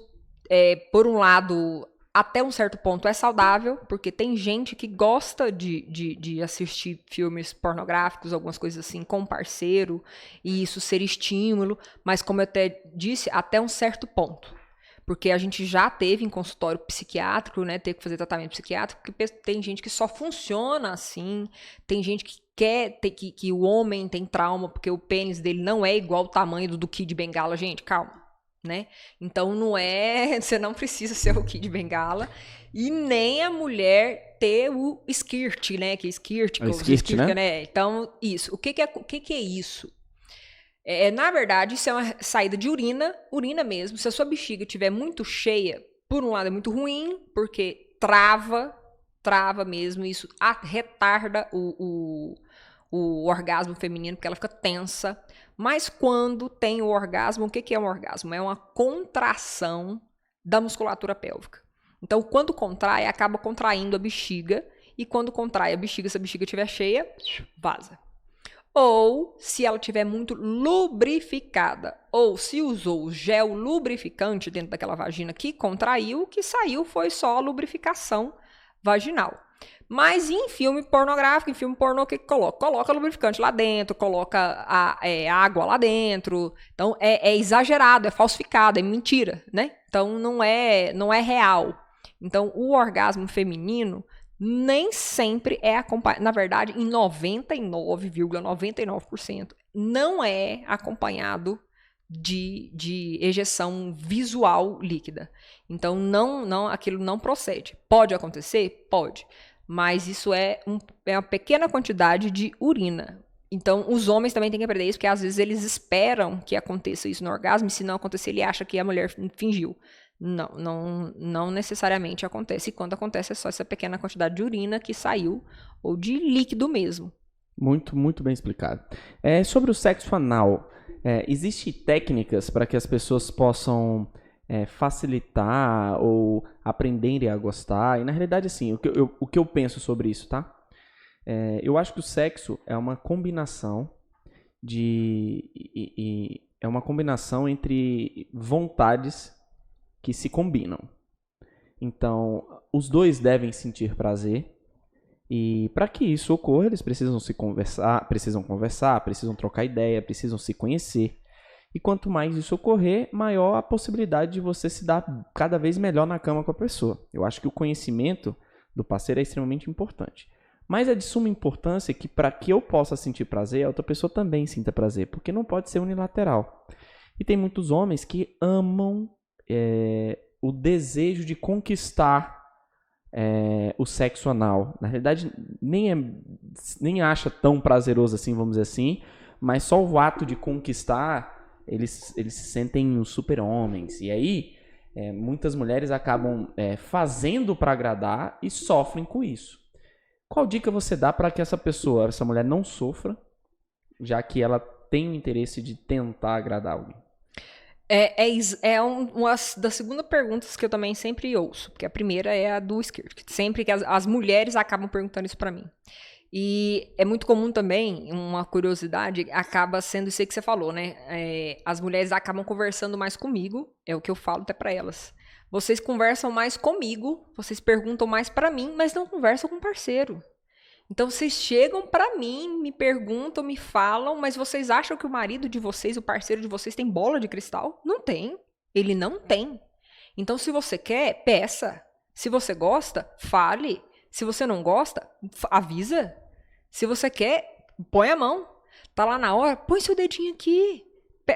por um lado, até um certo ponto é saudável, porque tem gente que gosta de assistir filmes pornográficos, algumas coisas assim, com parceiro, e isso ser estímulo, mas como eu até disse, até um certo ponto. Porque a gente já teve em consultório psiquiátrico, né, ter que fazer tratamento psiquiátrico, porque tem gente que só funciona assim, tem gente que quer que o homem tem trauma porque o pênis dele não é igual ao tamanho do Kid Bengala. Gente, calma, né? Então você não precisa ser o Kid Bengala e nem a mulher ter o skirt, né? Que skirt, né? Então, isso. O que é isso? Na verdade, isso é uma saída de urina mesmo. Se a sua bexiga estiver muito cheia, por um lado é muito ruim, porque trava mesmo, isso retarda o orgasmo feminino, porque ela fica tensa. Mas quando tem o orgasmo, o que é um orgasmo? É uma contração da musculatura pélvica. Então, quando contrai, acaba contraindo a bexiga, e quando contrai a bexiga, se a bexiga estiver cheia, vaza. Ou se ela estiver muito lubrificada, ou se usou o gel lubrificante dentro daquela vagina que contraiu, o que saiu foi só a lubrificação vaginal. Mas em filme pornográfico, em filme pornô, o que coloca? Coloca lubrificante lá dentro, coloca água lá dentro. Então é exagerado, é falsificado, é mentira, né? Então não é real. Então o orgasmo feminino nem sempre é acompanhado, na verdade, em 99,99% não é acompanhado de ejeção visual líquida. Então, aquilo não procede. Pode acontecer? Pode. Mas isso é uma pequena quantidade de urina. Então, os homens também têm que aprender isso, porque às vezes eles esperam que aconteça isso no orgasmo, e se não acontecer, ele acha que a mulher fingiu. Não necessariamente acontece. E quando acontece, é só essa pequena quantidade de urina que saiu, ou de líquido mesmo. Muito, muito bem explicado. Sobre o sexo anal, existem técnicas para que as pessoas possam facilitar ou aprenderem a gostar. E na realidade, assim, o que eu penso sobre isso, tá? Eu acho que o sexo é uma combinação é uma combinação entre vontades que se combinam. Então, os dois devem sentir prazer. E para que isso ocorra, eles precisam conversar, precisam trocar ideia, precisam se conhecer. E quanto mais isso ocorrer, maior a possibilidade de você se dar cada vez melhor na cama com a pessoa. Eu acho que o conhecimento do parceiro é extremamente importante. Mas é de suma importância que para que eu possa sentir prazer, a outra pessoa também sinta prazer, porque não pode ser unilateral. E tem muitos homens que amam o desejo de conquistar o sexo anal. Na realidade, nem acha tão prazeroso assim, vamos dizer assim, mas só o ato de conquistar, eles se sentem os super-homens. E aí, muitas mulheres acabam fazendo para agradar e sofrem com isso. Qual dica você dá para que essa mulher não sofra, já que ela tem o interesse de tentar agradar alguém? Uma das segundas perguntas que eu também sempre ouço, porque a primeira é a do esquerdo, que sempre que as mulheres acabam perguntando isso pra mim. E é muito comum também, uma curiosidade, acaba sendo isso aí que você falou, né? As mulheres acabam conversando mais comigo, é o que eu falo até pra elas. Vocês conversam mais comigo, vocês perguntam mais pra mim, mas não conversam com o parceiro. Então, vocês chegam pra mim, me perguntam, me falam, mas vocês acham que o marido de vocês, o parceiro de vocês, tem bola de cristal? Não tem. Ele não tem. Então, se você quer, peça. Se você gosta, fale. Se você não gosta, avisa. Se você quer, põe a mão. Tá lá na hora, põe seu dedinho aqui.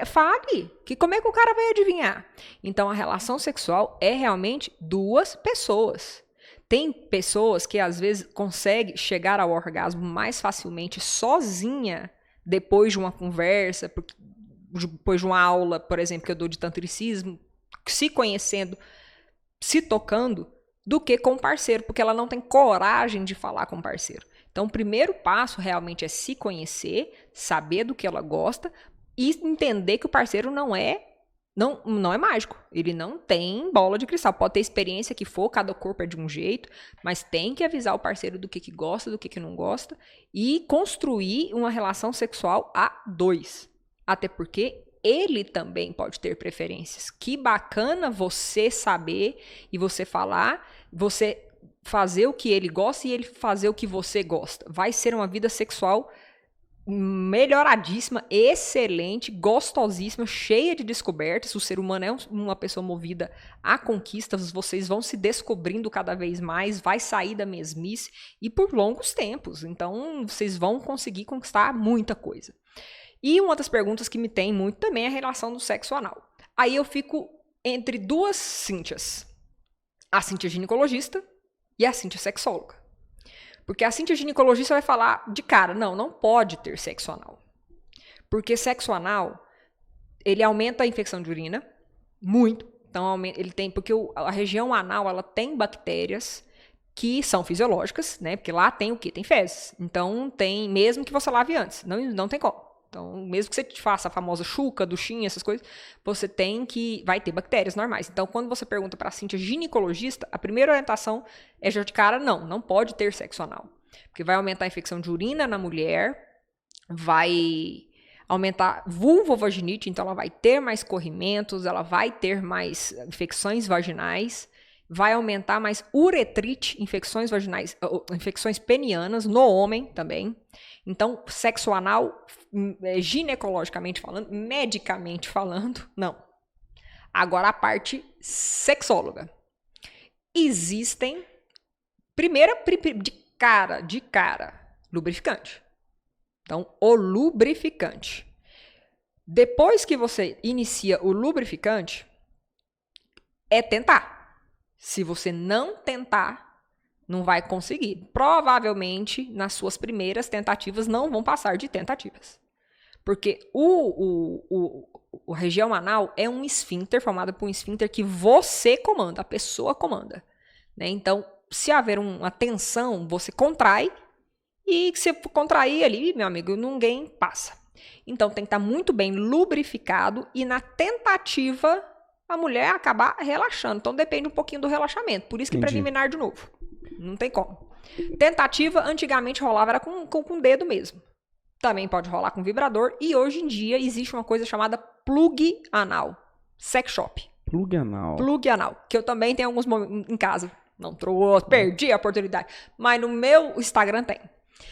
Fale. Que como é que o cara vai adivinhar? Então, a relação sexual é realmente duas pessoas. Tem pessoas que às vezes conseguem chegar ao orgasmo mais facilmente sozinha depois de uma conversa, depois de uma aula, por exemplo, que eu dou de tantricismo, se conhecendo, se tocando, do que com o parceiro, porque ela não tem coragem de falar com o parceiro. Então, o primeiro passo realmente é se conhecer, saber do que ela gosta e entender que o parceiro não é mágico. Ele não tem bola de cristal. Pode ter experiência que for, cada corpo é de um jeito, mas tem que avisar o parceiro do que gosta, do que não gosta e construir uma relação sexual a dois. Até porque ele também pode ter preferências. Que bacana você saber e você falar, você fazer o que ele gosta e ele fazer o que você gosta. Vai ser uma vida sexual melhoradíssima, excelente, gostosíssima, cheia de descobertas. O ser humano é uma pessoa movida a conquistas, vocês vão se descobrindo cada vez mais, vai sair da mesmice e por longos tempos. Então, vocês vão conseguir conquistar muita coisa. E uma das perguntas que me tem muito também é a relação do sexo anal. Aí eu fico entre duas Cíntias. A Cíntia ginecologista e a Cíntia sexóloga. Porque a Cíntia ginecologista vai falar de cara, não pode ter sexo anal. Porque sexo anal, ele aumenta a infecção de urina, muito. Então, porque a região anal, ela tem bactérias que são fisiológicas, né? Porque lá tem o quê? Tem fezes. Então, tem, mesmo que você lave antes, não tem como. Então, mesmo que você faça a famosa chuca, duchinha, essas coisas, vai ter bactérias normais. Então, quando você pergunta para a Cíntia ginecologista, a primeira orientação é já de cara, não pode ter sexo anal. Porque vai aumentar a infecção de urina na mulher, vai aumentar vulvovaginite, então ela vai ter mais corrimentos, ela vai ter mais infecções vaginais, vai aumentar mais uretrite, infecções vaginais, infecções penianas no homem também. Então, sexo anal, ginecologicamente falando, medicamente falando, não. Agora, a parte sexóloga. Existem, de cara, lubrificante. Então, o lubrificante. Depois que você inicia o lubrificante, é tentar. Se você não tentar, não vai conseguir. Provavelmente, nas suas primeiras tentativas, não vão passar de tentativas. Porque a região anal é um esfíncter, formado por um esfíncter que você comanda, a pessoa comanda. Né? Então, se haver uma tensão, você contrai, e se contrair ali, meu amigo, ninguém passa. Então, tem que estar muito bem lubrificado, e na tentativa a mulher acabar relaxando. Então depende um pouquinho do relaxamento. Por isso que Entendi. preliminar de novo. Não tem como. Tentativa, antigamente rolava era com o dedo mesmo. Também pode rolar com vibrador. E hoje em dia existe uma coisa chamada plug anal. Sex shop. Plug anal. Plug anal. Que eu também tenho alguns momentos em casa. Não trouxe, perdi a oportunidade. Mas no meu Instagram tem.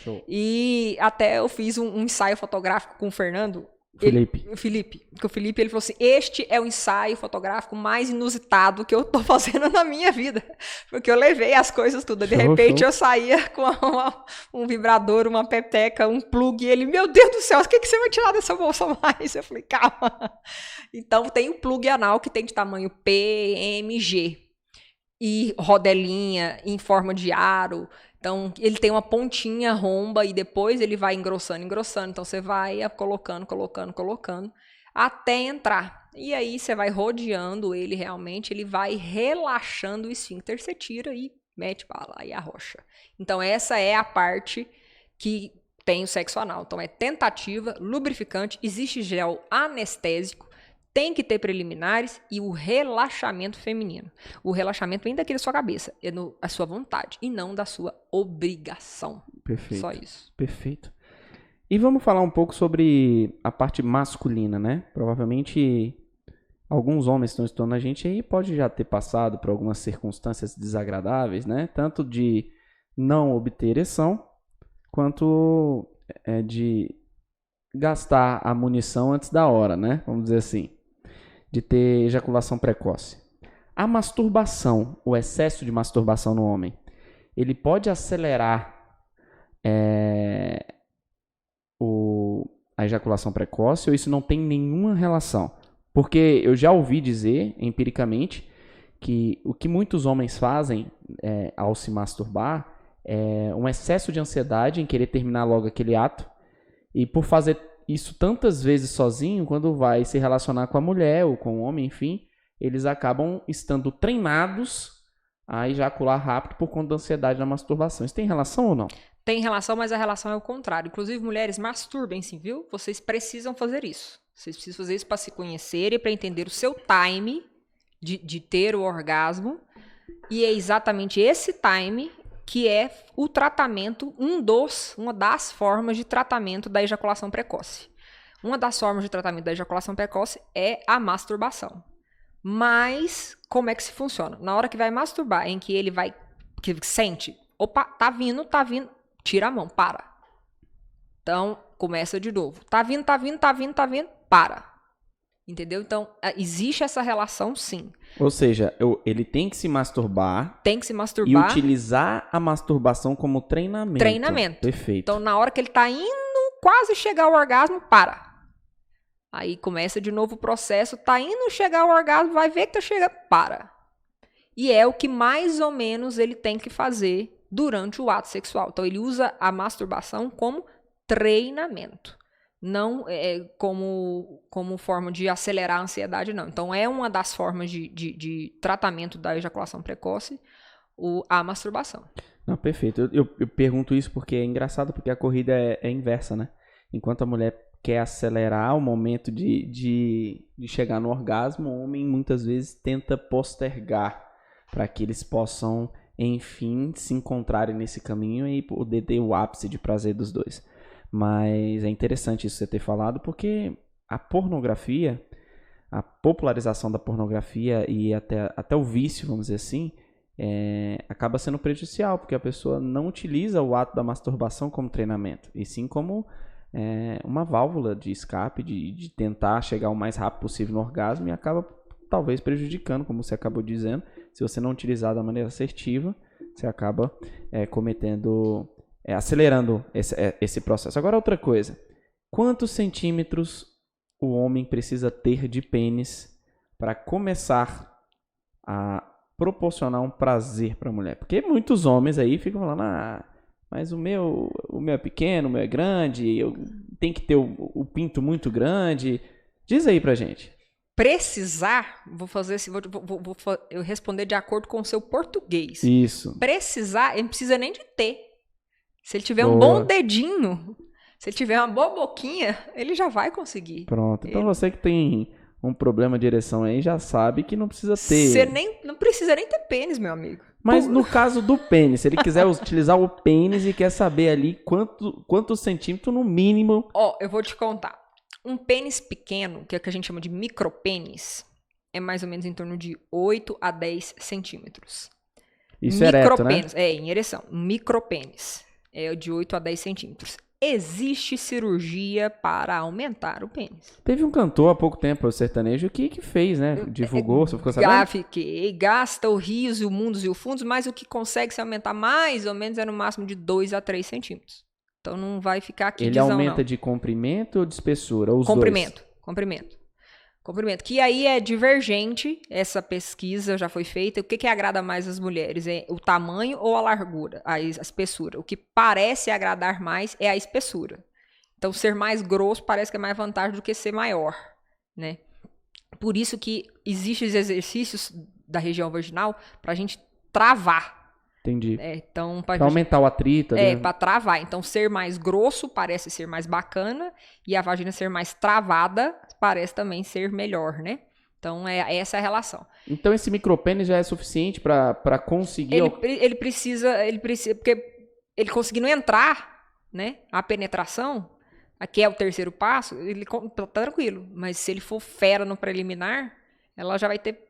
Show. E até eu fiz um ensaio fotográfico com o Fernando. Felipe. Porque o Felipe, ele falou assim, este é o ensaio fotográfico mais inusitado que eu tô fazendo na minha vida. Porque eu levei as coisas tudo. De repente eu saía com um vibrador, uma pepeca, um plug. E ele, meu Deus do céu, o que você vai tirar dessa bolsa mais? Eu falei, calma. Então tem o plug anal que tem de tamanho PMG. E rodelinha em forma de aro. Então, ele tem uma pontinha romba e depois ele vai engrossando. Então, você vai colocando, até entrar. E aí, você vai rodeando ele realmente, ele vai relaxando o esfíncter. Você tira e mete bala e arrocha. Então, essa é a parte que tem o sexo anal. Então, é tentativa, lubrificante, existe gel anestésico, tem que ter preliminares e o relaxamento feminino. O relaxamento vem daqui da sua cabeça, é a sua vontade e não da sua obrigação. Perfeito. Só isso. Perfeito. E vamos falar um pouco sobre a parte masculina, né? Provavelmente alguns homens que estão estudando a gente aí pode já ter passado por algumas circunstâncias desagradáveis, né? Tanto de não obter ereção, quanto de gastar a munição antes da hora, né? Vamos dizer assim. De ter ejaculação precoce. A masturbação, o excesso de masturbação no homem, ele pode acelerar a ejaculação precoce ou isso não tem nenhuma relação? Porque eu já ouvi dizer, empiricamente, que o que muitos homens fazem ao se masturbar é um excesso de ansiedade em querer terminar logo aquele ato e por fazer isso tantas vezes sozinho, quando vai se relacionar com a mulher ou com o homem, enfim, eles acabam estando treinados a ejacular rápido por conta da ansiedade da masturbação. Isso tem relação ou não? Tem relação, mas a relação é o contrário. Inclusive, mulheres, masturbem-se, viu? Vocês precisam fazer isso. Vocês precisam fazer isso para se conhecerem, para entender o seu time de ter o orgasmo. E é exatamente esse time que é o tratamento, uma das formas de tratamento da ejaculação precoce. Uma das formas de tratamento da ejaculação precoce é a masturbação. Mas, como é que se funciona? Na hora que vai masturbar, em que ele vai, que sente, opa, tá vindo, tira a mão, para. Então, começa de novo. Tá vindo, para. Entendeu? Então, existe essa relação, sim. Ou seja, ele tem que se masturbar. Tem que se E masturbar. utilizar a masturbação como treinamento. Treinamento. Perfeito. Então, na hora que ele tá indo quase chegar ao orgasmo, para. Aí começa de novo o processo, tá indo chegar ao orgasmo, vai ver que tá chegando, para. E é o que mais ou menos ele tem que fazer durante o ato sexual. Então, ele usa a masturbação como treinamento. Não como forma de acelerar a ansiedade, não. Então, é uma das formas de tratamento da ejaculação precoce, a masturbação. Não, perfeito. Eu pergunto isso porque é engraçado, porque a corrida é inversa, né? Enquanto a mulher quer acelerar o momento de chegar no orgasmo, o homem muitas vezes tenta postergar para que eles possam, enfim, se encontrarem nesse caminho e poder ter o ápice de prazer dos dois. Mas é interessante isso você ter falado, porque a pornografia, a popularização da pornografia e até o vício, vamos dizer assim, acaba sendo prejudicial, porque a pessoa não utiliza o ato da masturbação como treinamento, e sim como uma válvula de escape, de tentar chegar o mais rápido possível no orgasmo, e acaba talvez prejudicando, como você acabou dizendo. Se você não utilizar da maneira assertiva, você acaba acelerando esse processo. Agora, outra coisa. Quantos centímetros o homem precisa ter de pênis para começar a proporcionar um prazer para a mulher? Porque muitos homens aí ficam falando, mas o meu é pequeno, o meu é grande, eu tenho que ter o pinto muito grande. Diz aí pra gente. Precisar, eu responder de acordo com o seu português. Isso. Precisar, ele não precisa nem de ter. Se ele tiver um bom dedinho, se ele tiver uma boa boquinha, ele já vai conseguir. Pronto. Então você que tem um problema de ereção aí, já sabe que não precisa ter. Você não precisa nem ter pênis, meu amigo. Mas no caso do pênis, se ele quiser utilizar o pênis e quer saber ali quantos centímetros no mínimo. Ó, eu vou te contar. Um pênis pequeno, que é o que a gente chama de micropênis, é mais ou menos em torno de 8 a 10 centímetros. Isso é ereto, né? Em ereção. Micropênis é de 8 a 10 centímetros. Existe cirurgia para aumentar o pênis. Teve um cantor há pouco tempo, o sertanejo, que fez, né? Divulgou, você ficou sabendo? Fiquei. Gasta o rios, o mundos e o fundos, mas o que consegue se aumentar mais ou menos é no máximo de 2 a 3 centímetros. Então não vai ficar aqui Ele aumenta de comprimento ou de espessura? Ou os comprimento. dois? Comprimento. Que aí é divergente, essa pesquisa já foi feita. O que agrada mais as mulheres? É o tamanho ou a largura, a espessura? O que parece agradar mais é a espessura. Então, ser mais grosso parece que é mais vantagem do que ser maior, né? Por isso que existem os exercícios da região vaginal para a gente travar. Entendi. Então, para aumentar o atrito. Para travar. Então, ser mais grosso parece ser mais bacana e a vagina ser mais travada parece também ser melhor, né? Então, essa é a relação. Então, esse micropênis já é suficiente para conseguir... Ele precisa, porque ele conseguindo entrar, né? A penetração, aqui é o terceiro passo, ele tá tranquilo. Mas se ele for fera no preliminar, ela já vai ter...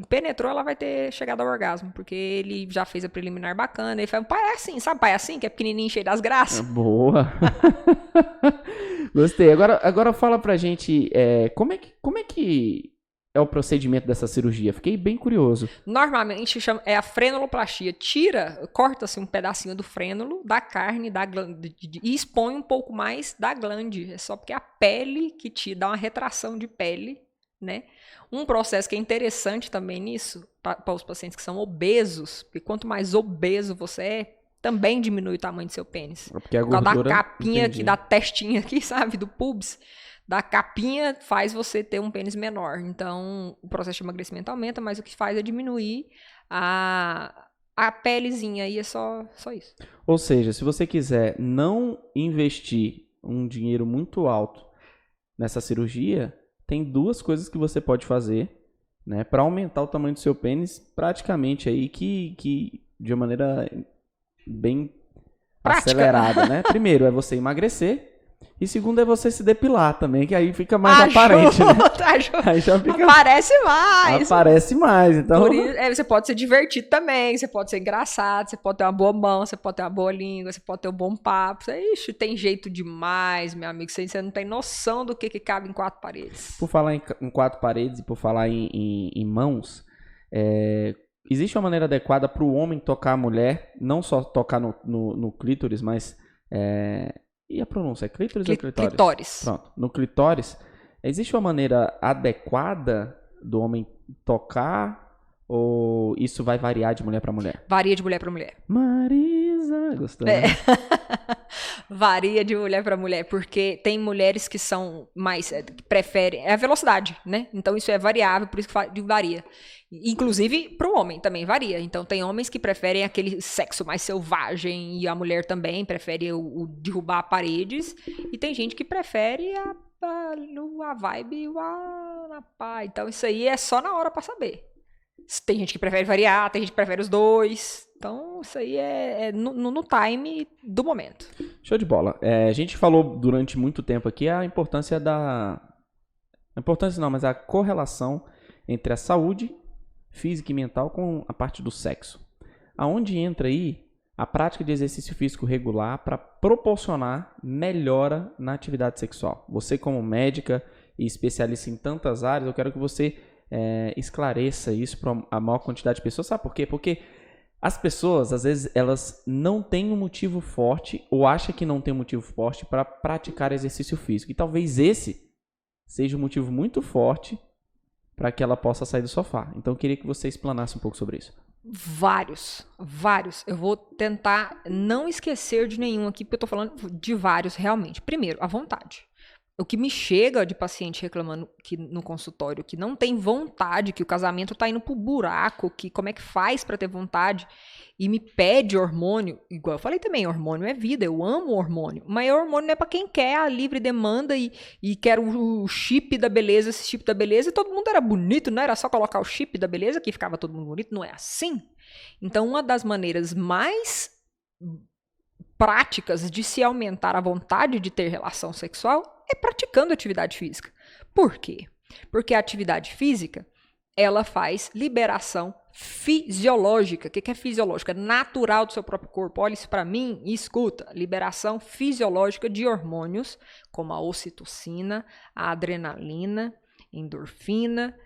Penetrou, ela vai ter chegado ao orgasmo, porque ele já fez a preliminar bacana. Ele fala, pai é assim, sabe pai é assim, que é pequenininho, cheio das graças? Boa! Gostei. Agora fala pra gente, como é que é o procedimento dessa cirurgia? Fiquei bem curioso. Normalmente é a frenuloplastia. Corta-se um pedacinho do frênulo, da carne, da glândula, e expõe um pouco mais da glande. É só porque a pele que te dá uma retração de pele, né? Um processo que é interessante também nisso, para os pacientes que são obesos, porque quanto mais obeso você é, também diminui o tamanho do seu pênis. Porque a gordura... Da capinha aqui, da testinha aqui, sabe? Do pubis. Da capinha faz você ter um pênis menor. Então, o processo de emagrecimento aumenta, mas o que faz é diminuir a pelezinha aí, é só isso. Ou seja, se você quiser não investir um dinheiro muito alto nessa cirurgia... Tem duas coisas que você pode fazer, né, para aumentar o tamanho do seu pênis, praticamente aí que de uma maneira bem acelerada, né? Primeiro é você emagrecer e segundo é você se depilar também, que aí fica mais aparente, né? Aí já fica... Aparece mais, então... Você pode ser divertido também, você pode ser engraçado, você pode ter uma boa mão, você pode ter uma boa língua, você pode ter um bom papo. Ixi, tem jeito demais, meu amigo, você não tem noção do que cabe em 4 paredes. Por falar em 4 paredes e por falar em mãos, existe uma maneira adequada para o homem tocar a mulher, não só tocar no clítoris, mas... E a pronúncia? É clítoris ou clitóris? Clitóris. Pronto. No clitóris, existe uma maneira adequada do homem tocar ou isso vai variar de mulher para mulher? Varia de mulher para mulher. Marisa, gostou, né? Varia de mulher para mulher, porque tem mulheres que são mais... que preferem... É a velocidade, né? Então isso é variável, por isso que varia. Inclusive para o homem também varia. Então tem homens que preferem aquele sexo mais selvagem e a mulher também prefere o derrubar paredes. E tem gente que prefere a vibe na pá. Então isso aí é só na hora para saber. Tem gente que prefere variar, tem gente que prefere os dois. Então, isso aí é no time do momento. Show de bola. A gente falou durante muito tempo aqui a importância mas a correlação entre a saúde física e mental com a parte do sexo. Aonde entra aí a prática de exercício físico regular para proporcionar melhora na atividade sexual. Você como médica e especialista em tantas áreas, eu quero que você esclareça isso para a maior quantidade de pessoas. Sabe por quê? Porque as pessoas, às vezes, elas não têm um motivo forte ou acham que não tem um motivo forte para praticar exercício físico. E talvez esse seja um motivo muito forte para que ela possa sair do sofá. Então, eu queria que você explanasse um pouco sobre isso. Vários. Eu vou tentar não esquecer de nenhum aqui, porque eu estou falando de vários realmente. Primeiro, a vontade. O que me chega de paciente reclamando que no consultório que não tem vontade, que o casamento tá indo pro buraco, que como é que faz para ter vontade e me pede hormônio, igual eu falei também, hormônio é vida, eu amo hormônio, mas hormônio não é para quem quer a livre demanda e quer o chip da beleza, esse chip da beleza, e todo mundo era bonito, não era só colocar o chip da beleza que ficava todo mundo bonito, não é assim. Então, uma das maneiras mais práticas de se aumentar a vontade de ter relação sexual é praticando atividade física. Por quê? Porque a atividade física, ela faz liberação fisiológica. O que é fisiológica? Natural do seu próprio corpo. Olha isso para mim e escuta. Liberação fisiológica de hormônios, como a ocitocina, a adrenalina, endorfina,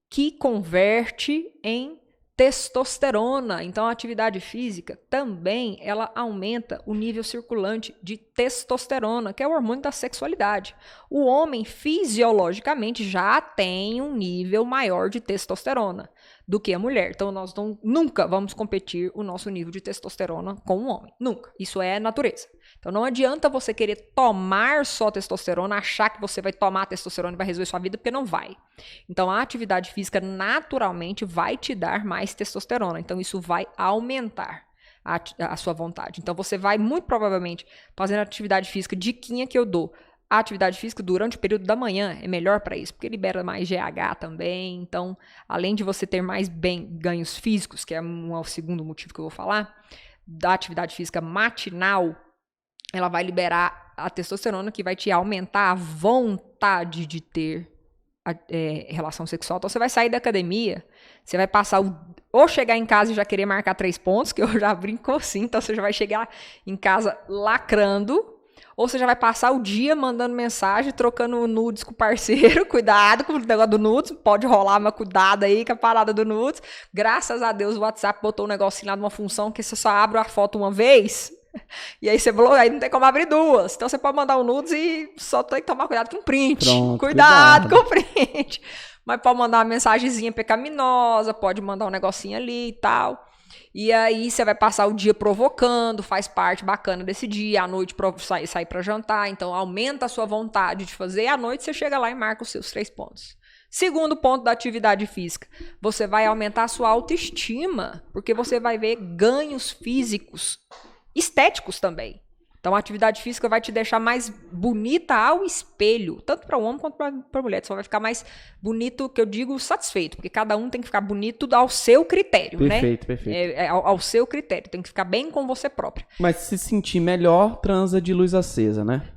que converte em testosterona. Então, a atividade física também ela aumenta o nível circulante de testosterona, que é o hormônio da sexualidade. O homem, fisiologicamente, já tem um nível maior de testosterona do que a mulher. Então, nós nunca vamos competir o nosso nível de testosterona com o homem. Nunca. Isso é natureza. Então, não adianta você querer tomar só testosterona, achar que você vai tomar testosterona e vai resolver sua vida, porque não vai. Então, a atividade física naturalmente vai te dar mais testosterona. Então, isso vai aumentar a sua vontade. Então, você vai, muito provavelmente, fazendo atividade física, diquinha que eu dou. A atividade física durante o período da manhã é melhor para isso, porque libera mais GH também. Então, além de você ter mais ganhos físicos, que é o segundo motivo que eu vou falar, da atividade física matinal, ela vai liberar a testosterona, que vai te aumentar a vontade de ter relação sexual. Então, você vai sair da academia, você vai passar ou chegar em casa e já querer marcar 3 pontos, que eu já brinco assim, então você já vai chegar em casa lacrando, ou você já vai passar o dia mandando mensagem, trocando nudes com o parceiro. Cuidado com o negócio do nudes, pode rolar, mas cuidado aí com a parada do nudes. Graças a Deus o WhatsApp botou um negocinho lá numa função que você só abre a foto uma vez, e aí você bloqueia, aí não tem como abrir 2. Então você pode mandar um nudes e só tem que tomar cuidado com o print. Pronto, cuidado com o print. Mas pode mandar uma mensagenzinha pecaminosa, pode mandar um negocinho ali e tal. E aí você vai passar o dia provocando, faz parte bacana desse dia, à noite sair para jantar, então aumenta a sua vontade de fazer, e à noite você chega lá e marca os seus 3 pontos. Segundo ponto da atividade física, você vai aumentar a sua autoestima, porque você vai ver ganhos físicos, estéticos também. Então, a atividade física vai te deixar mais bonita ao espelho, tanto para o homem quanto para a mulher. Você vai ficar mais bonito, que eu digo, satisfeito, porque cada um tem que ficar bonito ao seu critério, Perfeito, né? perfeito. Ao seu critério, tem que ficar bem com você própria. Mas se sentir melhor, transa de luz acesa, né?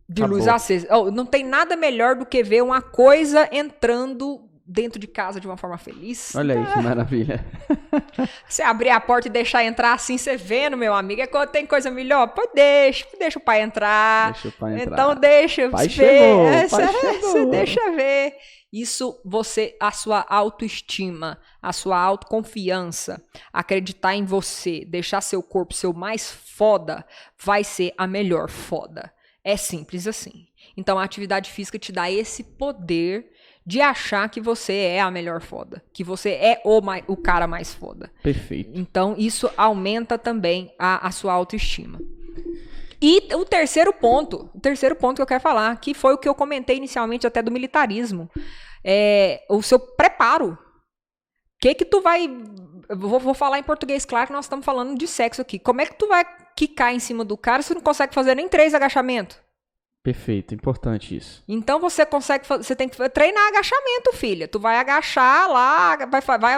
De luz acesa. Não tem nada melhor do que ver uma coisa entrando dentro de casa de uma forma feliz. Olha aí que maravilha. Você abrir a porta e deixar entrar assim, você vendo, meu amigo, tem coisa melhor? Pois deixa o pai entrar. Deixa o pai entrar. Então deixa pai ver. Chegou, Você deixa ver. Isso a sua autoestima, a sua autoconfiança, acreditar em você, deixar seu corpo ser o mais foda, vai ser a melhor foda. É simples assim. Então a atividade física te dá esse poder de achar que você é a melhor foda, que você é o cara mais foda. Perfeito. Então, isso aumenta também a sua autoestima. E o terceiro ponto que eu quero falar, que foi o que eu comentei inicialmente até do militarismo, é o seu preparo. Que tu vai... Vou falar em português, claro que nós estamos falando de sexo aqui. Como é que tu vai quicar em cima do cara se tu não consegue fazer nem 3 agachamentos? Perfeito, importante isso. Então você tem que treinar agachamento, filha. Tu vai agachar lá,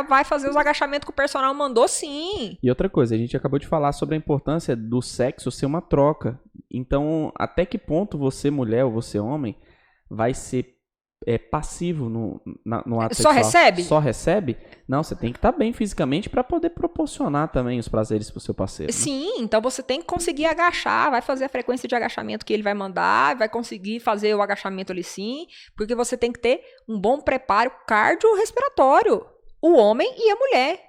vai fazer os agachamentos que o personal mandou, sim. E outra coisa, a gente acabou de falar sobre a importância do sexo ser uma troca. Então, até que ponto você, mulher, ou você, homem, vai ser passivo no ato sexual? Só recebe? Não, você tem que estar bem fisicamente para poder proporcionar também os prazeres pro seu parceiro. Né? Sim, então você tem que conseguir agachar, vai fazer a frequência de agachamento que ele vai mandar, vai conseguir fazer o agachamento ali sim, porque você tem que ter um bom preparo cardiorrespiratório, o homem e a mulher.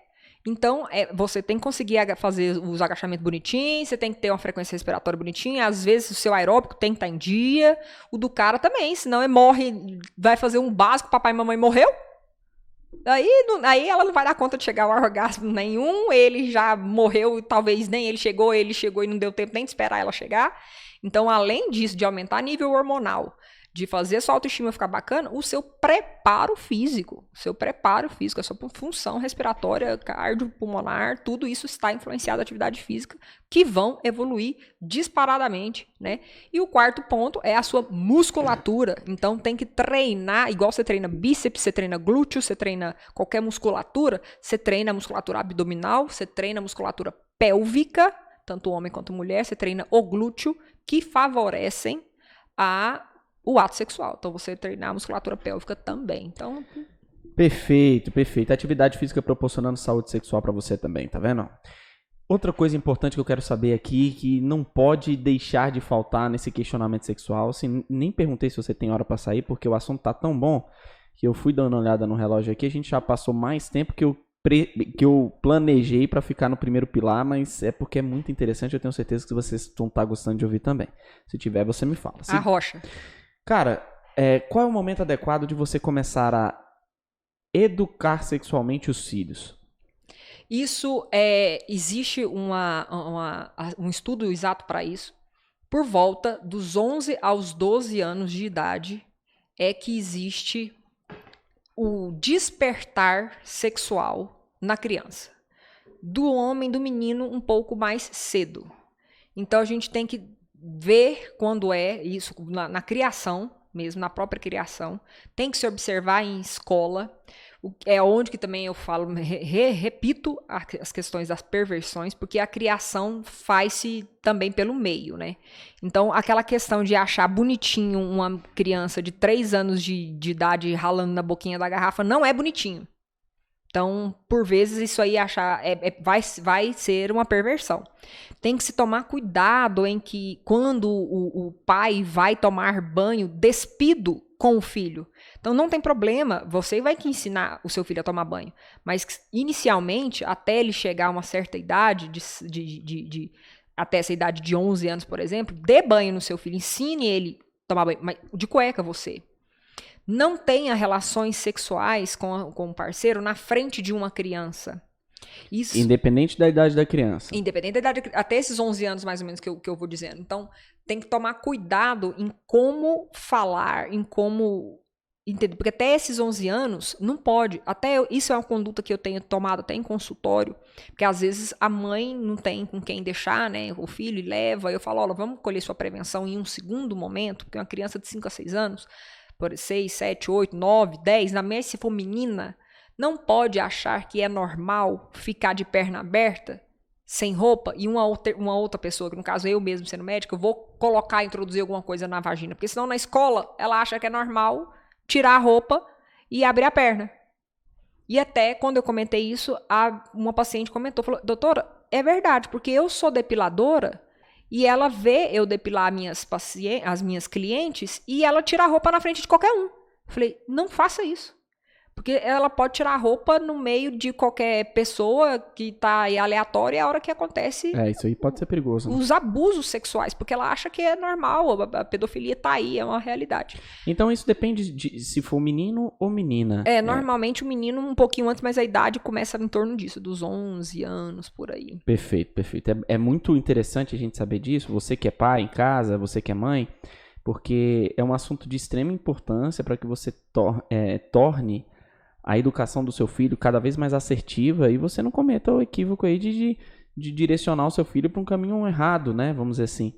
Então, você tem que conseguir fazer os agachamentos bonitinhos, você tem que ter uma frequência respiratória bonitinha, às vezes o seu aeróbico tem que estar em dia, o do cara também, senão ele morre, vai fazer um básico, papai e mamãe morreu, aí ela não vai dar conta de chegar ao orgasmo nenhum, ele já morreu, talvez nem ele chegou e não deu tempo nem de esperar ela chegar. Então, além disso, de aumentar nível hormonal, de fazer sua autoestima ficar bacana, o seu preparo físico. A sua função respiratória, cardiopulmonar, tudo isso está influenciado na atividade física, que vão evoluir disparadamente, né? E o quarto ponto é a sua musculatura. Então tem que treinar, igual você treina bíceps, você treina glúteo, você treina qualquer musculatura, você treina a musculatura abdominal, você treina a musculatura pélvica, tanto homem quanto mulher, você treina o glúteo, que favorecem o ato sexual. Então, você treinar a musculatura pélvica também. Então, Perfeito, perfeito. Atividade física proporcionando saúde sexual pra você também, tá vendo? Outra coisa importante que eu quero saber aqui, que não pode deixar de faltar nesse questionamento sexual, assim, nem perguntei se você tem hora pra sair, porque o assunto tá tão bom, que eu fui dando uma olhada no relógio aqui, a gente já passou mais tempo que eu planejei pra ficar no primeiro pilar, mas é porque é muito interessante, eu tenho certeza que vocês vão estar gostando de ouvir também. Se tiver, você me fala. a rocha. Cara, qual é o momento adequado de você começar a educar sexualmente os filhos? Isso existe um estudo exato para isso. Por volta dos 11 aos 12 anos de idade é que existe o despertar sexual na criança. Do homem, do menino, um pouco mais cedo. Então a gente tem que ver quando é isso, na criação mesmo, na própria criação. Tem que se observar em escola. É onde que também eu falo, repito as questões das perversões, porque a criação faz-se também pelo meio, né? Então, aquela questão de achar bonitinho uma criança de 3 anos de idade ralando na boquinha da garrafa não é bonitinho. Então, por vezes, isso aí vai ser uma perversão. Tem que se tomar cuidado em que quando o pai vai tomar banho despido com o filho. Então, não tem problema, você vai que ensinar o seu filho a tomar banho. Mas, inicialmente, até ele chegar a uma certa idade, até essa idade de 11 anos, por exemplo, dê banho no seu filho, ensine ele a tomar banho, mas de cueca você. Não tenha relações sexuais com o parceiro na frente de uma criança. Isso, Independente da idade da criança. independente da idade, até esses 11 anos mais ou menos que eu vou dizendo. Então, tem que tomar cuidado em como falar, em como entender. Porque até esses 11 anos, não pode. Isso é uma conduta que eu tenho tomado até em consultório. Porque às vezes a mãe não tem com quem deixar, né? O filho e leva. Eu falo, olha, vamos colher sua prevenção em um segundo momento. Porque uma criança de 5 a 6 anos, por 6, 7, 8, 9, 10, na média se for menina, não pode achar que é normal ficar de perna aberta, sem roupa, e uma outra pessoa, que no caso eu mesmo sendo médica, eu vou introduzir alguma coisa na vagina. Porque senão na escola ela acha que é normal tirar a roupa e abrir a perna. E até quando eu comentei isso, uma paciente comentou, falou, doutora, é verdade, porque eu sou depiladora e ela vê eu depilar as minhas clientes e ela tira a roupa na frente de qualquer um. Eu falei, não faça isso. Porque ela pode tirar a roupa no meio de qualquer pessoa que tá aí aleatória e a hora que acontece Isso aí pode ser perigoso. Né? os abusos sexuais, porque ela acha que é normal, a pedofilia tá aí, é uma realidade. Então isso depende de se for menino ou menina. Normalmente o menino um pouquinho antes, mas a idade começa em torno disso, dos 11 anos, por aí. Perfeito, perfeito. É muito interessante a gente saber disso, você que é pai em casa, você que é mãe, porque é um assunto de extrema importância para que você torne a educação do seu filho cada vez mais assertiva e você não cometa o equívoco aí de direcionar o seu filho para um caminho errado, né? Vamos dizer assim.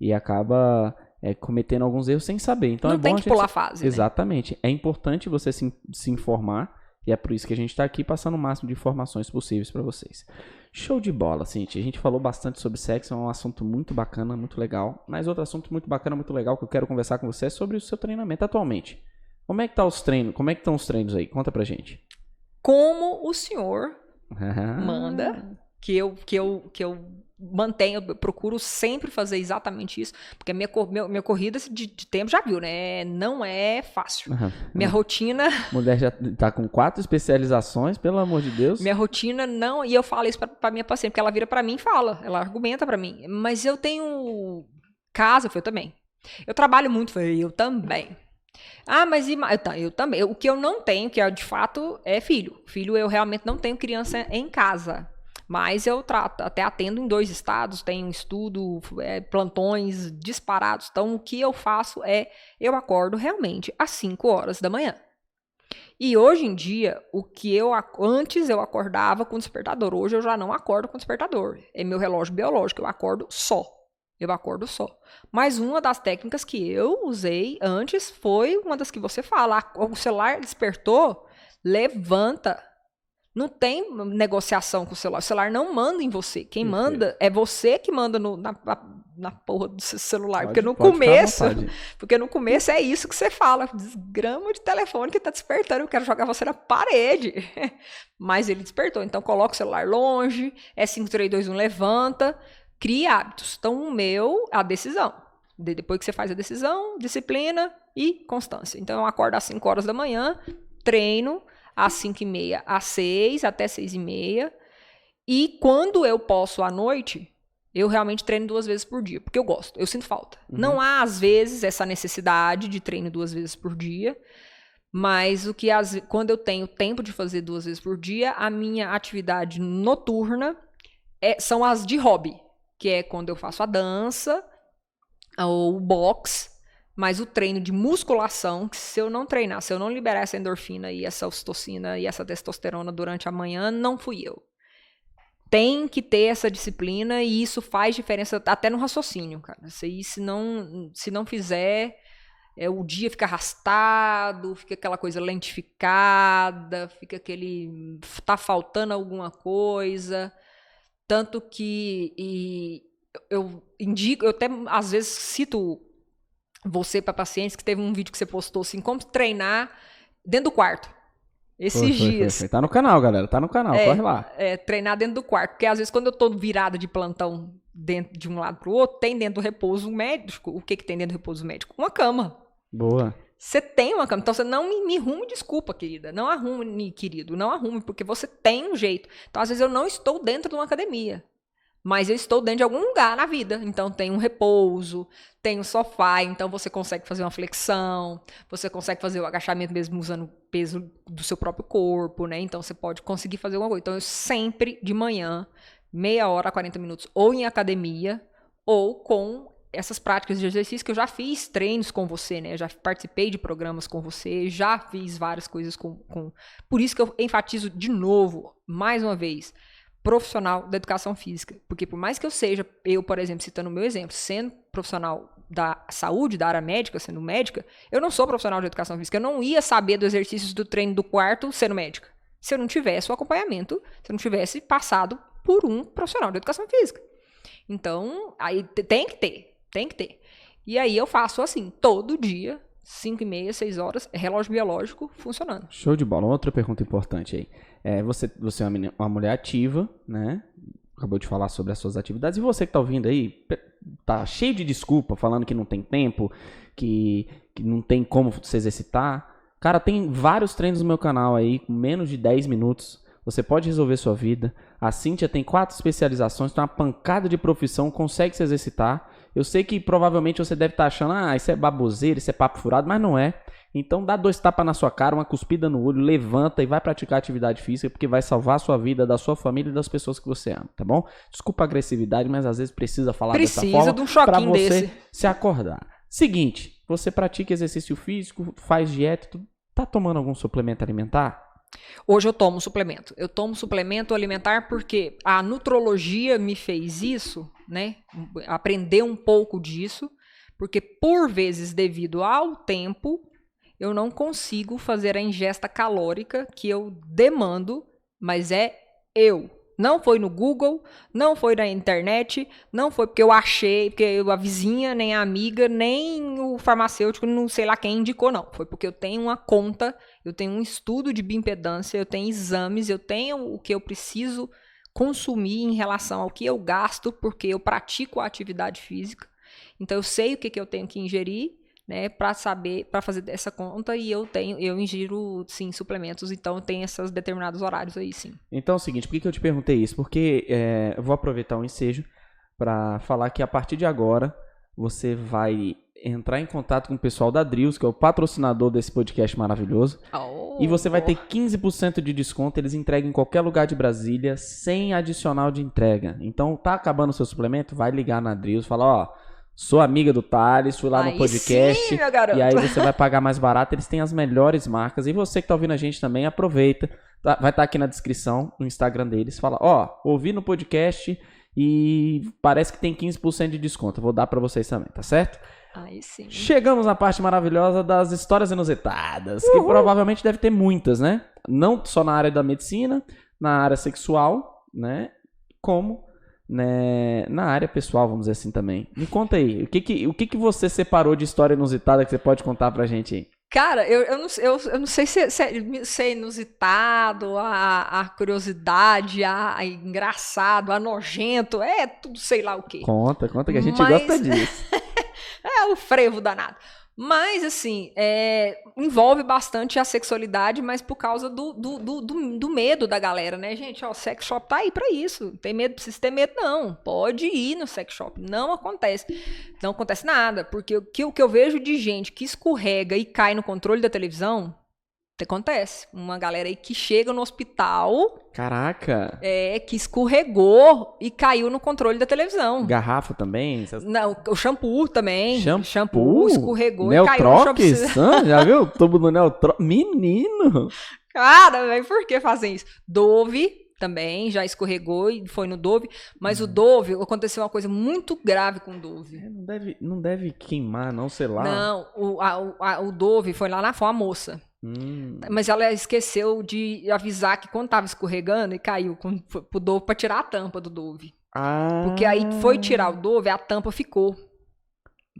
E acaba cometendo alguns erros sem saber. Então não é bom tem que pular fase, Exatamente. Né? É importante você se informar e é por isso que a gente está aqui passando o máximo de informações possíveis para vocês. Show de bola, Cintia. A gente falou bastante sobre sexo, é um assunto muito bacana, muito legal. Mas outro assunto muito bacana, muito legal que eu quero conversar com você é sobre o seu treinamento atualmente. Como é que tá os treinos? Como é que estão os treinos aí? Conta pra gente. Como o senhor manda que eu mantenho, eu procuro sempre fazer exatamente isso, porque minha corrida de tempo já viu, né? Não é fácil. Minha rotina... Mulher já tá com 4 especializações, pelo amor de Deus. Minha rotina não... E eu falo isso pra minha paciente, porque ela vira pra mim e fala, ela argumenta pra mim. Mas eu tenho casa, eu também. Eu trabalho muito, eu também. Mas eu também. O que eu não tenho, que de fato é filho. Filho, eu realmente não tenho criança em casa. Mas eu até atendo em 2 estados, tenho um estudo, plantões disparados. Então, o que eu faço eu acordo realmente às 5 horas da manhã. E hoje em dia, antes eu acordava com despertador, hoje eu já não acordo com despertador. É meu relógio biológico, eu acordo só. Mas uma das técnicas que eu usei antes foi uma das que você fala. O celular despertou, levanta. Não tem negociação com o celular. O celular não manda em você. Quem manda é você que manda na porra do seu celular. Porque no começo é isso que você fala. Desgrama de telefone que tá despertando. Eu quero jogar você na parede. Mas ele despertou. Então coloca o celular longe. 5, 3, 2, 1, levanta. Crie hábitos. Então a decisão. Depois que você faz a decisão, disciplina e constância. Então eu acordo às 5 horas da manhã, treino às 5h30 às 6, até 6h30. E quando eu posso à noite, eu realmente treino 2 vezes por dia, porque eu gosto, eu sinto falta. Não há, às vezes, essa necessidade de treino 2 vezes por dia, mas quando eu tenho tempo de fazer 2 vezes por dia, a minha atividade noturna são as de hobby, que é quando eu faço a dança, ou o boxe. Mas o treino de musculação, que se eu não treinar, se eu não liberar essa endorfina e essa ocitocina e essa testosterona durante a manhã, não fui eu. Tem que ter essa disciplina e isso faz diferença até no raciocínio, cara. Se não fizer, o dia fica arrastado, fica aquela coisa lentificada, fica tá faltando alguma coisa. Tanto que eu indico, eu até às vezes cito você para pacientes, que teve um vídeo que você postou assim, como treinar dentro do quarto. Esses dias. Foi. Tá no canal, galera. Tá no canal, corre lá. Treinar dentro do quarto. Porque às vezes quando eu tô virada de plantão de um lado pro outro, tem dentro do repouso médico. O que tem dentro do repouso médico? Uma cama. Boa. Você tem uma cama. Então você não me arrume desculpa, querida. Não arrume, querido. Não arrume, porque você tem um jeito. Então às vezes eu não estou dentro de uma academia. Mas eu estou dentro de algum lugar na vida. Então tem um repouso, tem um sofá, então você consegue fazer uma flexão, você consegue fazer o agachamento mesmo usando o peso do seu próprio corpo, né? Então você pode conseguir fazer alguma coisa. Então eu sempre de manhã, meia hora a 40 minutos, ou em academia, ou com essas práticas de exercício que eu já fiz treinos com você, né? Eu já participei de programas com você, já fiz várias coisas com... Por isso que eu enfatizo de novo, mais uma vez, profissional da educação física. Porque por mais que eu seja, por exemplo, citando o meu exemplo, sendo profissional da saúde, da área médica, sendo médica, eu não sou profissional de educação física. Eu não ia saber dos exercícios do treino do quarto sendo médica. Se eu não tivesse o acompanhamento, se eu não tivesse passado por um profissional de educação física. Então, aí tem que ter. E aí eu faço assim, todo dia, 5h30, 6 horas, relógio biológico funcionando. Show de bola. Outra pergunta importante aí. Você é uma mulher ativa, né? Acabou de falar sobre as suas atividades. E você que tá ouvindo aí, tá cheio de desculpa, falando que não tem tempo, que não tem como se exercitar. Cara, tem vários treinos no meu canal aí, com menos de 10 minutos. Você pode resolver sua vida. A Cíntia tem 4 especializações, tem uma pancada de profissão, consegue se exercitar. Eu sei que provavelmente você deve estar achando, isso é baboseira, isso é papo furado, mas não é. Então dá 2 tapas na sua cara, uma cuspida no olho, levanta e vai praticar atividade física, porque vai salvar a sua vida, da sua família e das pessoas que você ama, tá bom? Desculpa a agressividade, mas às vezes precisa falar dessa forma. Precisa de um choquinho você desse. Se acordar. Seguinte, você pratica exercício físico, faz dieta, tá tomando algum suplemento alimentar? Hoje eu tomo suplemento. Eu tomo suplemento alimentar porque a nutrologia me fez isso, né? Aprender um pouco disso, porque por vezes, devido ao tempo, eu não consigo fazer a ingesta calórica que eu demando, mas Não foi no Google, não foi na internet, não foi porque eu achei, porque a vizinha, nem a amiga, nem o farmacêutico, não sei lá quem indicou, não. Foi porque eu tenho uma conta, eu tenho um estudo de bioimpedância, eu tenho exames, eu tenho o que eu preciso consumir em relação ao que eu gasto, porque eu pratico a atividade física. Então eu sei o que eu tenho que ingerir, né, para fazer essa conta, e eu ingiro, sim, suplementos, então eu tenho esses determinados horários aí, sim. Então é o seguinte, por que eu te perguntei isso? Porque eu vou aproveitar o ensejo para falar que a partir de agora você vai entrar em contato com o pessoal da Drills, que é o patrocinador desse podcast maravilhoso. E você vai ter 15% de desconto. Eles entregam em qualquer lugar de Brasília, sem adicional de entrega. Então, tá acabando o seu suplemento? Vai ligar na Drills, fala, ó, sou amiga do Thales, fui lá no podcast. Sim, meu garoto. E aí você vai pagar mais barato. Eles têm as melhores marcas. E você que tá ouvindo a gente também, aproveita. Vai estar aqui na descrição, no Instagram deles. Fala, ó, ouvi no podcast e parece que tem 15% de desconto. Eu vou dar pra vocês também, tá certo? Aí sim. Chegamos na parte maravilhosa das histórias inusitadas, que provavelmente deve ter muitas, né? Não só na área da medicina, na área sexual, né? Como, né, na área pessoal, vamos dizer assim também. Me conta aí, o que você separou de história inusitada que você pode contar pra gente aí? Cara, eu não sei se é inusitado, a curiosidade, a engraçado, a nojento, é tudo sei lá o quê. Conta que a gente gosta disso. É o frevo danado. Mas, assim, envolve bastante a sexualidade, mas por causa do medo da galera, né, gente? Ó, o sex shop tá aí pra isso. Tem medo, precisa ter medo, não. Pode ir no sex shop. Não acontece. Não acontece nada. Porque o que eu vejo de gente que escorrega e cai no controle da televisão, acontece. Uma galera aí que chega no hospital... Caraca! Que escorregou e caiu no controle da televisão. Garrafa também? Não, o shampoo também. Shampoo? Escorregou Neotrox? e caiu no shampoo. Já viu o tubo do Neotrox? Menino! Cara, velho, por que fazem isso? Dove também já escorregou e foi no Dove. Mas o Dove, aconteceu uma coisa muito grave com o Dove. Não deve queimar, não, sei lá. Não, o Dove foi lá foi uma moça. Mas ela esqueceu de avisar que quando tava escorregando e caiu pro Dove pra tirar a tampa do Dove. Porque aí foi tirar o Dove, a tampa ficou.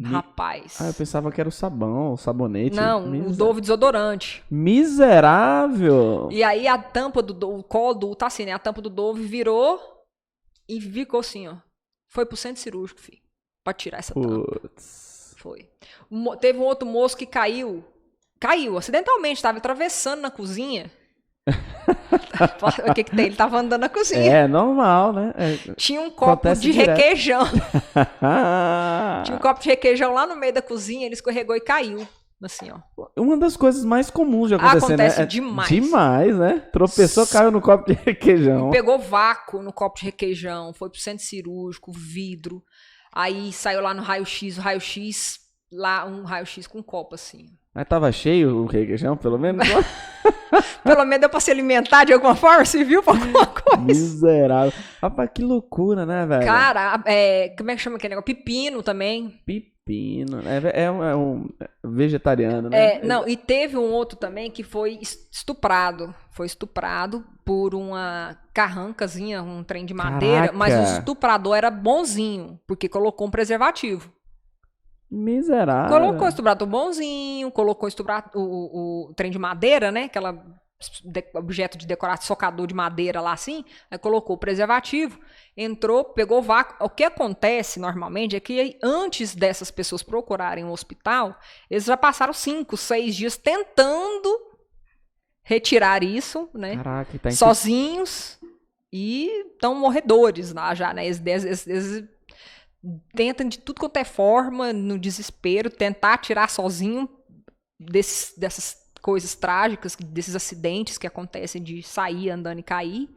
Rapaz. Eu pensava que era o sabão, o sabonete. Não, o Dove desodorante. Miserável! E aí a tampa o colo tá assim, né? A tampa do Dove virou e ficou assim, ó. Foi pro centro cirúrgico, filho. Pra tirar essa tampa. Foi. Teve um outro moço que caiu acidentalmente, tava atravessando na cozinha. O que tem? Ele tava andando na cozinha. É normal, né? Tinha um copo de requeijão. Tinha um copo de requeijão lá no meio da cozinha, ele escorregou e caiu. Assim, ó. Uma das coisas mais comuns de acontecer, Acontece né? demais. Demais, né? Tropeçou, caiu no copo de requeijão. Pegou vácuo no copo de requeijão, foi pro centro cirúrgico, vidro. Aí saiu lá no raio-x, lá um raio-x com um copo, assim. Mas tava cheio o requeijão, pelo menos? Pelo menos deu pra se alimentar de alguma forma, se viu pra alguma coisa. Miserável. Rapaz, que loucura, né, velho? Cara, como é que chama aquele negócio? Pepino também. Pepino. É um vegetariano, né? Não, e teve um outro também que foi estuprado. Foi estuprado por uma carrancazinha, um trem de madeira. Caraca. Mas o estuprador era bonzinho, porque colocou um preservativo. Miserável. Colocou o estuprador bonzinho, colocou o trem de madeira, né? Aquela objeto de decoração, socador de madeira lá assim. Aí colocou o preservativo, entrou, pegou o vácuo. O que acontece normalmente é que antes dessas pessoas procurarem um hospital, eles já passaram 5, 6 dias tentando retirar isso, né? Caraca, tá sozinhos e estão morredores lá já, né? Eles tentam de tudo quanto é forma, no desespero, tentar tirar sozinho dessas coisas trágicas, desses acidentes que acontecem de sair andando e cair.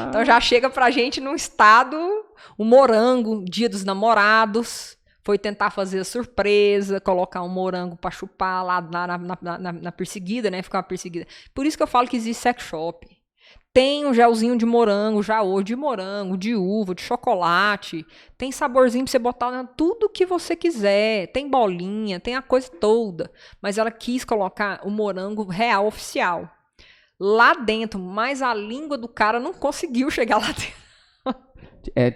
Então já chega pra gente num estado, o morango, Dia dos Namorados, foi tentar fazer a surpresa, colocar um morango pra chupar lá na perseguida, né? Ficar uma perseguida. Por isso que eu falo que existe sex shop. Tem um gelzinho de morango, já hoje, de morango, de uva, de chocolate. Tem saborzinho pra você botar tudo que você quiser. Tem bolinha, tem a coisa toda. Mas ela quis colocar o morango real, oficial. Lá dentro, mas a língua do cara não conseguiu chegar lá dentro.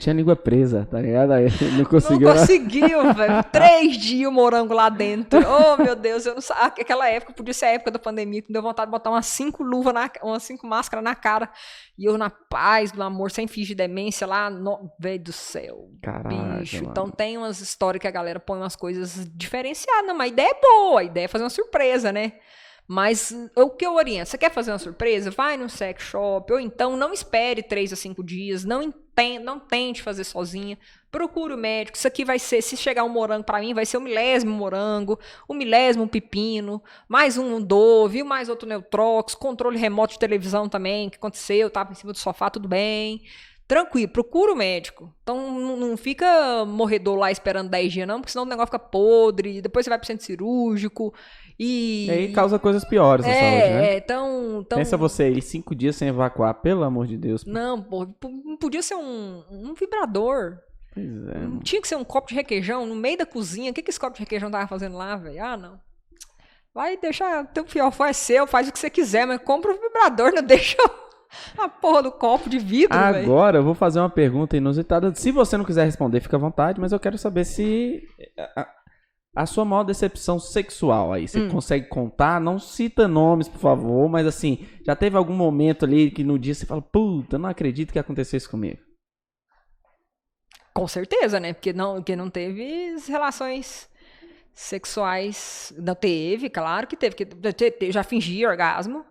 Tinha língua presa, tá ligado? Aí não conseguiu. Não conseguiu, velho. 3 dias o morango lá dentro. Oh, meu Deus, eu não sei. Aquela época podia ser a época da pandemia, que me deu vontade de botar umas 5 luvas, umas 5 máscaras na cara. E eu na paz, no amor, sem fingir demência lá. Velho do céu. Caraca, bicho. mano. Então tem umas histórias que a galera põe umas coisas diferenciadas. Não, mas a ideia é boa. A ideia é fazer uma surpresa, né? Mas o que eu oriento? Você quer fazer uma surpresa? Vai num sex shop, ou então não espere 3 a 5 dias, não tente fazer sozinha, procure o médico. Isso aqui vai ser, se chegar um morango pra mim, vai ser o 1000º morango, o 1000º pepino, mais um Dove, mais outro Neutrox, controle remoto de televisão também, que aconteceu, tava em cima do sofá, tudo bem. Tranquilo, procura o médico. Então não fica morredor lá esperando 10 dias, não, porque senão o negócio fica podre, depois você vai pro centro cirúrgico E aí causa coisas piores na saúde, né? Então... Pensa você aí, 5 dias sem evacuar, pelo amor de Deus. Não, pô, não podia ser um vibrador. Pois é. Não tinha que ser um copo de requeijão no meio da cozinha. O que esse copo de requeijão tava fazendo lá, velho? Ah, não. Vai deixar, teu fiofó é seu, faz o que você quiser, mas compra um vibrador, não deixa a porra do copo de vidro, velho. Agora eu vou fazer uma pergunta inusitada. Se você não quiser responder, fica à vontade, mas eu quero saber se a sua maior decepção sexual aí, você consegue contar? Não cita nomes, por favor, mas assim, já teve algum momento ali que no dia você fala, puta, eu não acredito que aconteceu isso comigo. Com certeza, né? Porque não teve relações sexuais. Não teve, claro que teve. Já fingi orgasmo.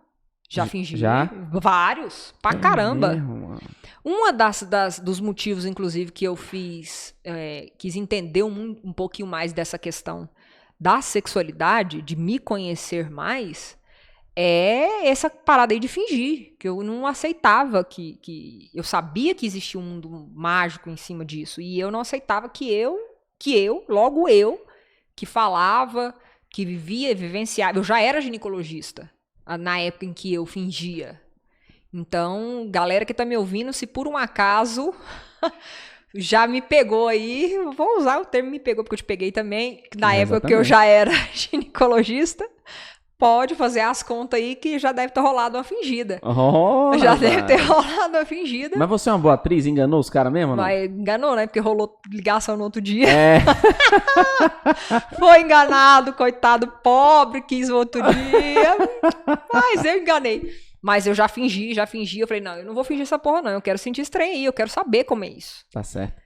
Já fingi. Já? Vários. Pra caramba. Mesmo? Uma dos motivos, inclusive, que eu quis entender um pouquinho mais dessa questão da sexualidade, de me conhecer mais, é essa parada aí de fingir, que eu não aceitava que eu sabia que existia um mundo mágico em cima disso, e eu não aceitava logo eu, que falava, que vivia, vivenciava, eu já era ginecologista na época em que eu fingia. Então, galera que tá me ouvindo, se por um acaso já me pegou aí, vou usar o termo me pegou, porque eu te peguei também, na época que eu já era ginecologista, pode fazer as contas aí que já deve ter rolado uma fingida. Já deve ter rolado uma fingida. Mas você é uma boa atriz? Enganou os caras mesmo ou não? Mas enganou, né? Porque rolou ligação no outro dia. É. Foi enganado, coitado, pobre, quis o outro dia. Mas eu enganei. Mas eu já fingi. Eu falei, não, eu não vou fingir essa porra, não. Eu quero sentir esse trem aí, eu quero saber como é isso. Tá certo.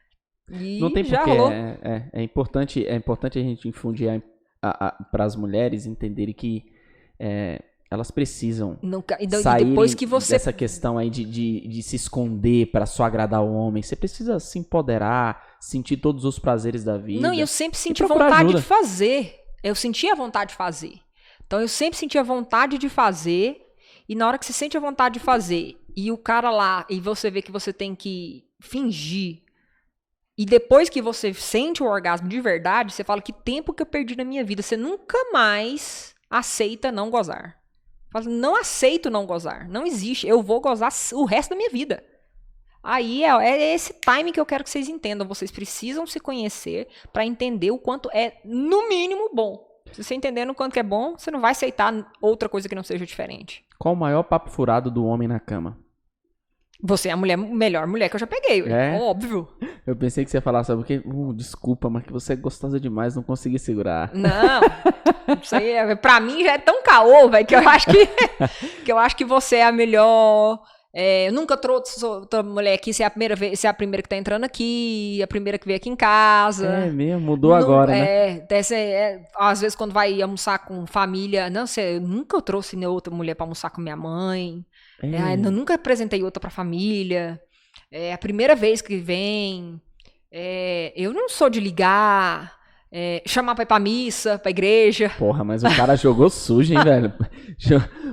E não tem já porquê. rolou. É importante a gente infundir para as mulheres entenderem que elas precisam sair dessa questão aí de se esconder para só agradar o homem. Você precisa se empoderar, sentir todos os prazeres da vida. Não, e eu sempre senti vontade de fazer. Eu sentia vontade de fazer. Então eu sempre sentia vontade de fazer. E na hora que você sente a vontade de fazer, e o cara lá, e você vê que você tem que fingir, e depois que você sente o orgasmo de verdade, você fala, que tempo que eu perdi na minha vida. Você nunca mais aceita não gozar. Fala, não aceito não gozar. Não existe. Eu vou gozar o resto da minha vida. Aí é esse time que eu quero que vocês entendam. Vocês precisam se conhecer para entender o quanto é, no mínimo, bom. Se você entendendo o quanto que é bom, você não vai aceitar outra coisa que não seja diferente. Qual o maior papo furado do homem na cama? Você é a melhor mulher que eu já peguei, óbvio. Eu pensei que você ia falar, sabe, porque, desculpa, mas que você é gostosa demais, não consegui segurar. Não, isso aí, pra mim já é tão caô, velho, que eu acho que você é a melhor. Eu nunca trouxe outra mulher aqui, você é a primeira vez, você é a primeira que tá entrando aqui, a primeira que veio aqui em casa. É mesmo, mudou agora, né? Às vezes quando vai almoçar com família, não sei, eu nunca trouxe outra mulher pra almoçar com minha mãe. Eu nunca apresentei outra pra família. É a primeira vez que vem. Eu não sou de ligar, chamar pra ir pra missa, pra igreja. Porra, mas o cara jogou sujo, hein, velho?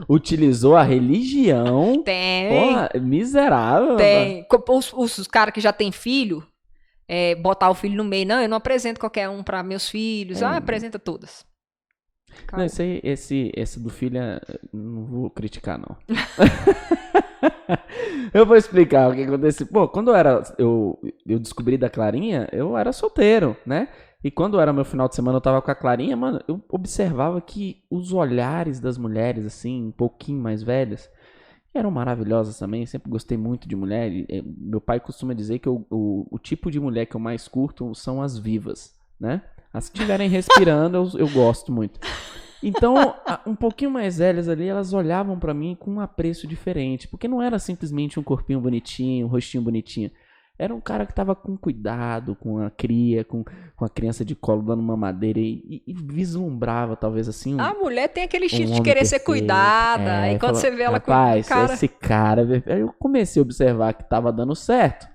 Utilizou a religião. Tem. Porra, miserável. Tem. Os caras que já tem filho, botar o filho no meio. Não, eu não apresento qualquer um pra meus filhos. Apresenta todas. Não, esse do filho, não vou criticar, não. Eu vou explicar o que aconteceu. Pô, quando eu descobri da Clarinha, eu era solteiro, né? E quando era meu final de semana, eu tava com a Clarinha, mano, eu observava que os olhares das mulheres, assim, um pouquinho mais velhas, eram maravilhosas também. Sempre gostei muito de mulher. Meu pai costuma dizer que o tipo de mulher que eu mais curto são as vivas, né? As que estiverem respirando, eu gosto muito. Então, um pouquinho mais velhas ali, elas olhavam pra mim com um apreço diferente. Porque não era simplesmente um corpinho bonitinho, um rostinho bonitinho. Era um cara que tava com cuidado, com a cria, com a criança de colo dando mamadeira e vislumbrava, talvez assim, A mulher tem aquele instinto de homem querer ser perfeito. cuidada. E quando falou, você vê ela rapaz, com o cara... esse cara... Aí eu comecei a observar que tava dando certo.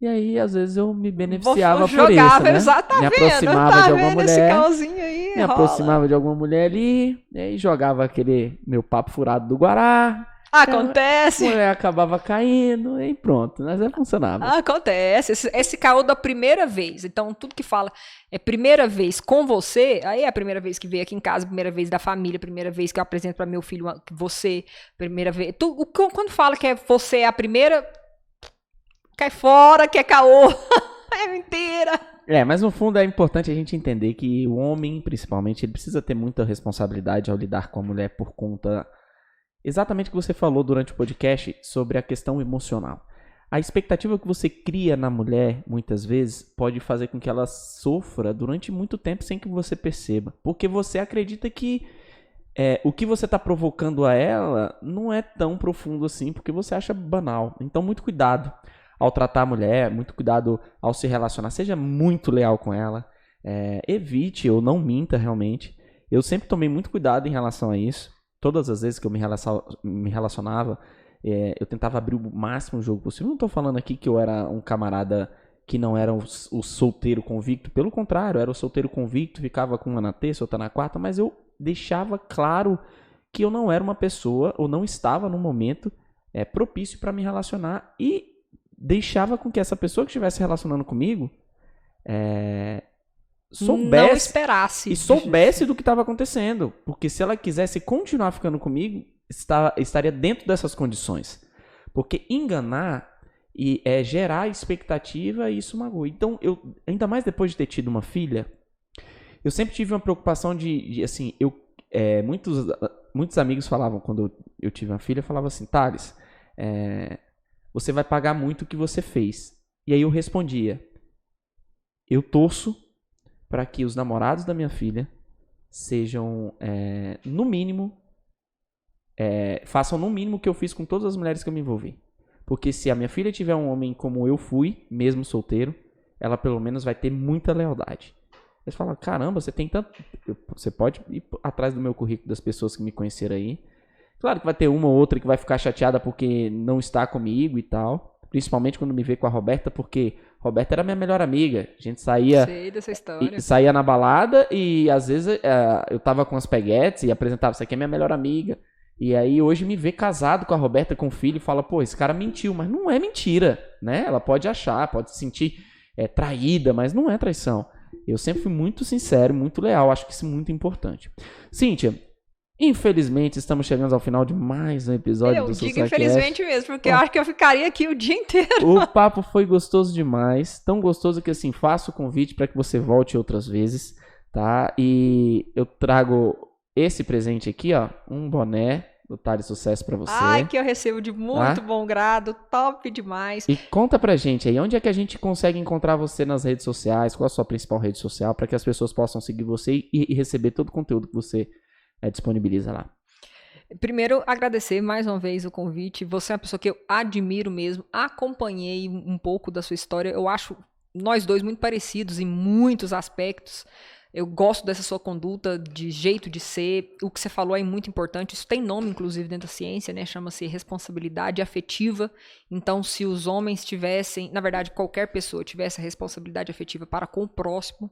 E aí, às vezes, eu me beneficiava por isso, Jogava, né? exato, tá Me vendo? aproximava Tá de alguma vendo esse mulher. calzinho aí? Me rola. aproximava de alguma mulher ali, e aí jogava aquele meu papo furado do Guará. Acontece. A mulher acabava caindo e pronto, mas funcionava. Acontece. Esse caô da primeira vez. Então, tudo que fala é primeira vez com você, aí é a primeira vez que veio aqui em casa, primeira vez da família, primeira vez que eu apresento para meu filho você, primeira vez. Quando fala que você é a primeira, cai fora, que é caô. É mentira. Mas no fundo é importante a gente entender que o homem, principalmente, ele precisa ter muita responsabilidade ao lidar com a mulher por conta exatamente o que você falou durante o podcast sobre a questão emocional. A expectativa que você cria na mulher, muitas vezes, pode fazer com que ela sofra durante muito tempo sem que você perceba. Porque você acredita que o que você está provocando a ela não é tão profundo assim, porque você acha banal. Então, muito cuidado ao tratar a mulher, muito cuidado ao se relacionar. Seja muito leal com ela. Evite ou não minta realmente. Eu sempre tomei muito cuidado em relação a isso. Todas as vezes que eu me relacionava, eu tentava abrir o máximo o jogo possível. Não estou falando aqui que eu era um camarada que não era o solteiro convicto. Pelo contrário, eu era o solteiro convicto, ficava com uma na terça, outra na quarta, mas eu deixava claro que eu não era uma pessoa, ou não estava no momento propício para me relacionar, e deixava com que essa pessoa que estivesse relacionando comigo soubesse, não esperasse. E soubesse do que estava acontecendo. Porque se ela quisesse continuar ficando comigo, estaria dentro dessas condições. Porque enganar e gerar expectativa, isso magoa. Então, ainda mais depois de ter tido uma filha, eu sempre tive uma preocupação de assim, muitos amigos falavam, quando eu tive uma filha, falavam assim, Thales, você vai pagar muito o que você fez. E aí eu respondia, eu torço para que os namorados da minha filha sejam, no mínimo, façam no mínimo o que eu fiz com todas as mulheres que eu me envolvi. Porque se a minha filha tiver um homem como eu fui, mesmo solteiro, ela pelo menos vai ter muita lealdade. Eles falam, caramba, você tem tanto... Você pode ir atrás do meu currículo das pessoas que me conheceram aí. Claro que vai ter uma ou outra que vai ficar chateada porque não está comigo e tal. Principalmente quando me vê com a Roberta, porque Roberta era minha melhor amiga. A gente saía... Sei dessa história. Saía na balada e às vezes eu tava com as peguetes e apresentava, essa aqui é minha melhor amiga. E aí hoje me vê casado com a Roberta, com o filho, e fala, pô, esse cara mentiu. Mas não é mentira, né? Ela pode achar, pode se sentir traída, mas não é traição. Eu sempre fui muito sincero, muito leal. Acho que isso é muito importante. Cíntia, infelizmente estamos chegando ao final de mais um episódio do Digo SussaCast. infelizmente mesmo, porque eu acho que eu ficaria aqui o dia inteiro. O papo foi gostoso demais. Tão gostoso que, assim, faço o convite para que você volte outras vezes, tá? E eu trago esse presente aqui, ó, um boné do Thales Sucesso para você. Ai, que eu recebo de muito bom grado, top demais. E conta pra gente aí, onde é que a gente consegue encontrar você nas redes sociais? Qual a sua principal rede social para que as pessoas possam seguir você e receber todo o conteúdo que você disponibiliza lá? Primeiro, agradecer mais uma vez o convite. Você é uma pessoa que eu admiro mesmo. Acompanhei um pouco da sua história. Eu acho nós dois muito parecidos em muitos aspectos. Eu gosto dessa sua conduta, de jeito de ser. O que você falou é muito importante. Isso tem nome, inclusive, dentro da ciência, né? Chama-se responsabilidade afetiva. Então, se os homens tivessem, na verdade, qualquer pessoa tivesse a responsabilidade afetiva para com o próximo,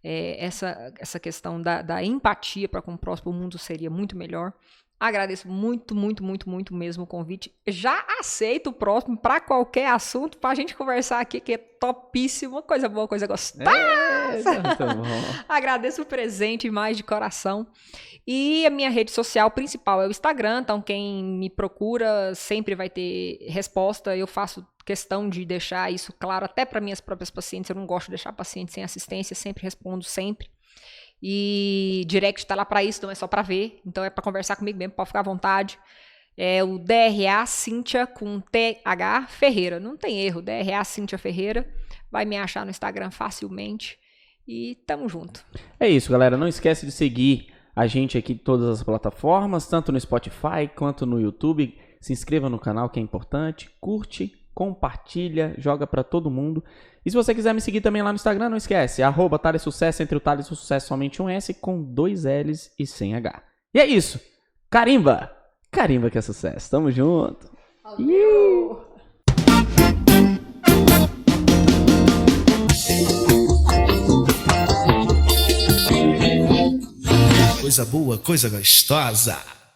essa questão da empatia para com o próximo, o mundo seria muito melhor. Agradeço muito, muito, muito, muito mesmo o convite. Já aceito o próximo para qualquer assunto, para a gente conversar aqui, que é topíssimo. Coisa boa, coisa gostosa. Muito bom. Agradeço o presente mais de coração. E a minha rede social principal é o Instagram, então quem me procura sempre vai ter resposta. Eu faço questão de deixar isso claro até para minhas próprias pacientes. Eu não gosto de deixar paciente sem assistência, sempre respondo, sempre. E direct tá lá para isso, não é só para ver, então é para conversar comigo mesmo, pode ficar à vontade. É o DRA Cíntia com TH Ferreira, não tem erro, DRA Cíntia Ferreira, vai me achar no Instagram facilmente e tamo junto. É isso, galera, não esquece de seguir a gente aqui em todas as plataformas, tanto no Spotify quanto no YouTube. Se inscreva no canal, que é importante, curte, compartilha, joga pra todo mundo. E se você quiser me seguir também lá no Instagram, não esquece, @ThalesSucesso, entre o Thales e o Sucesso somente um S, com 2 L's e sem H. E é isso. Carimba! Carimba que é sucesso. Tamo junto. Coisa boa, coisa gostosa.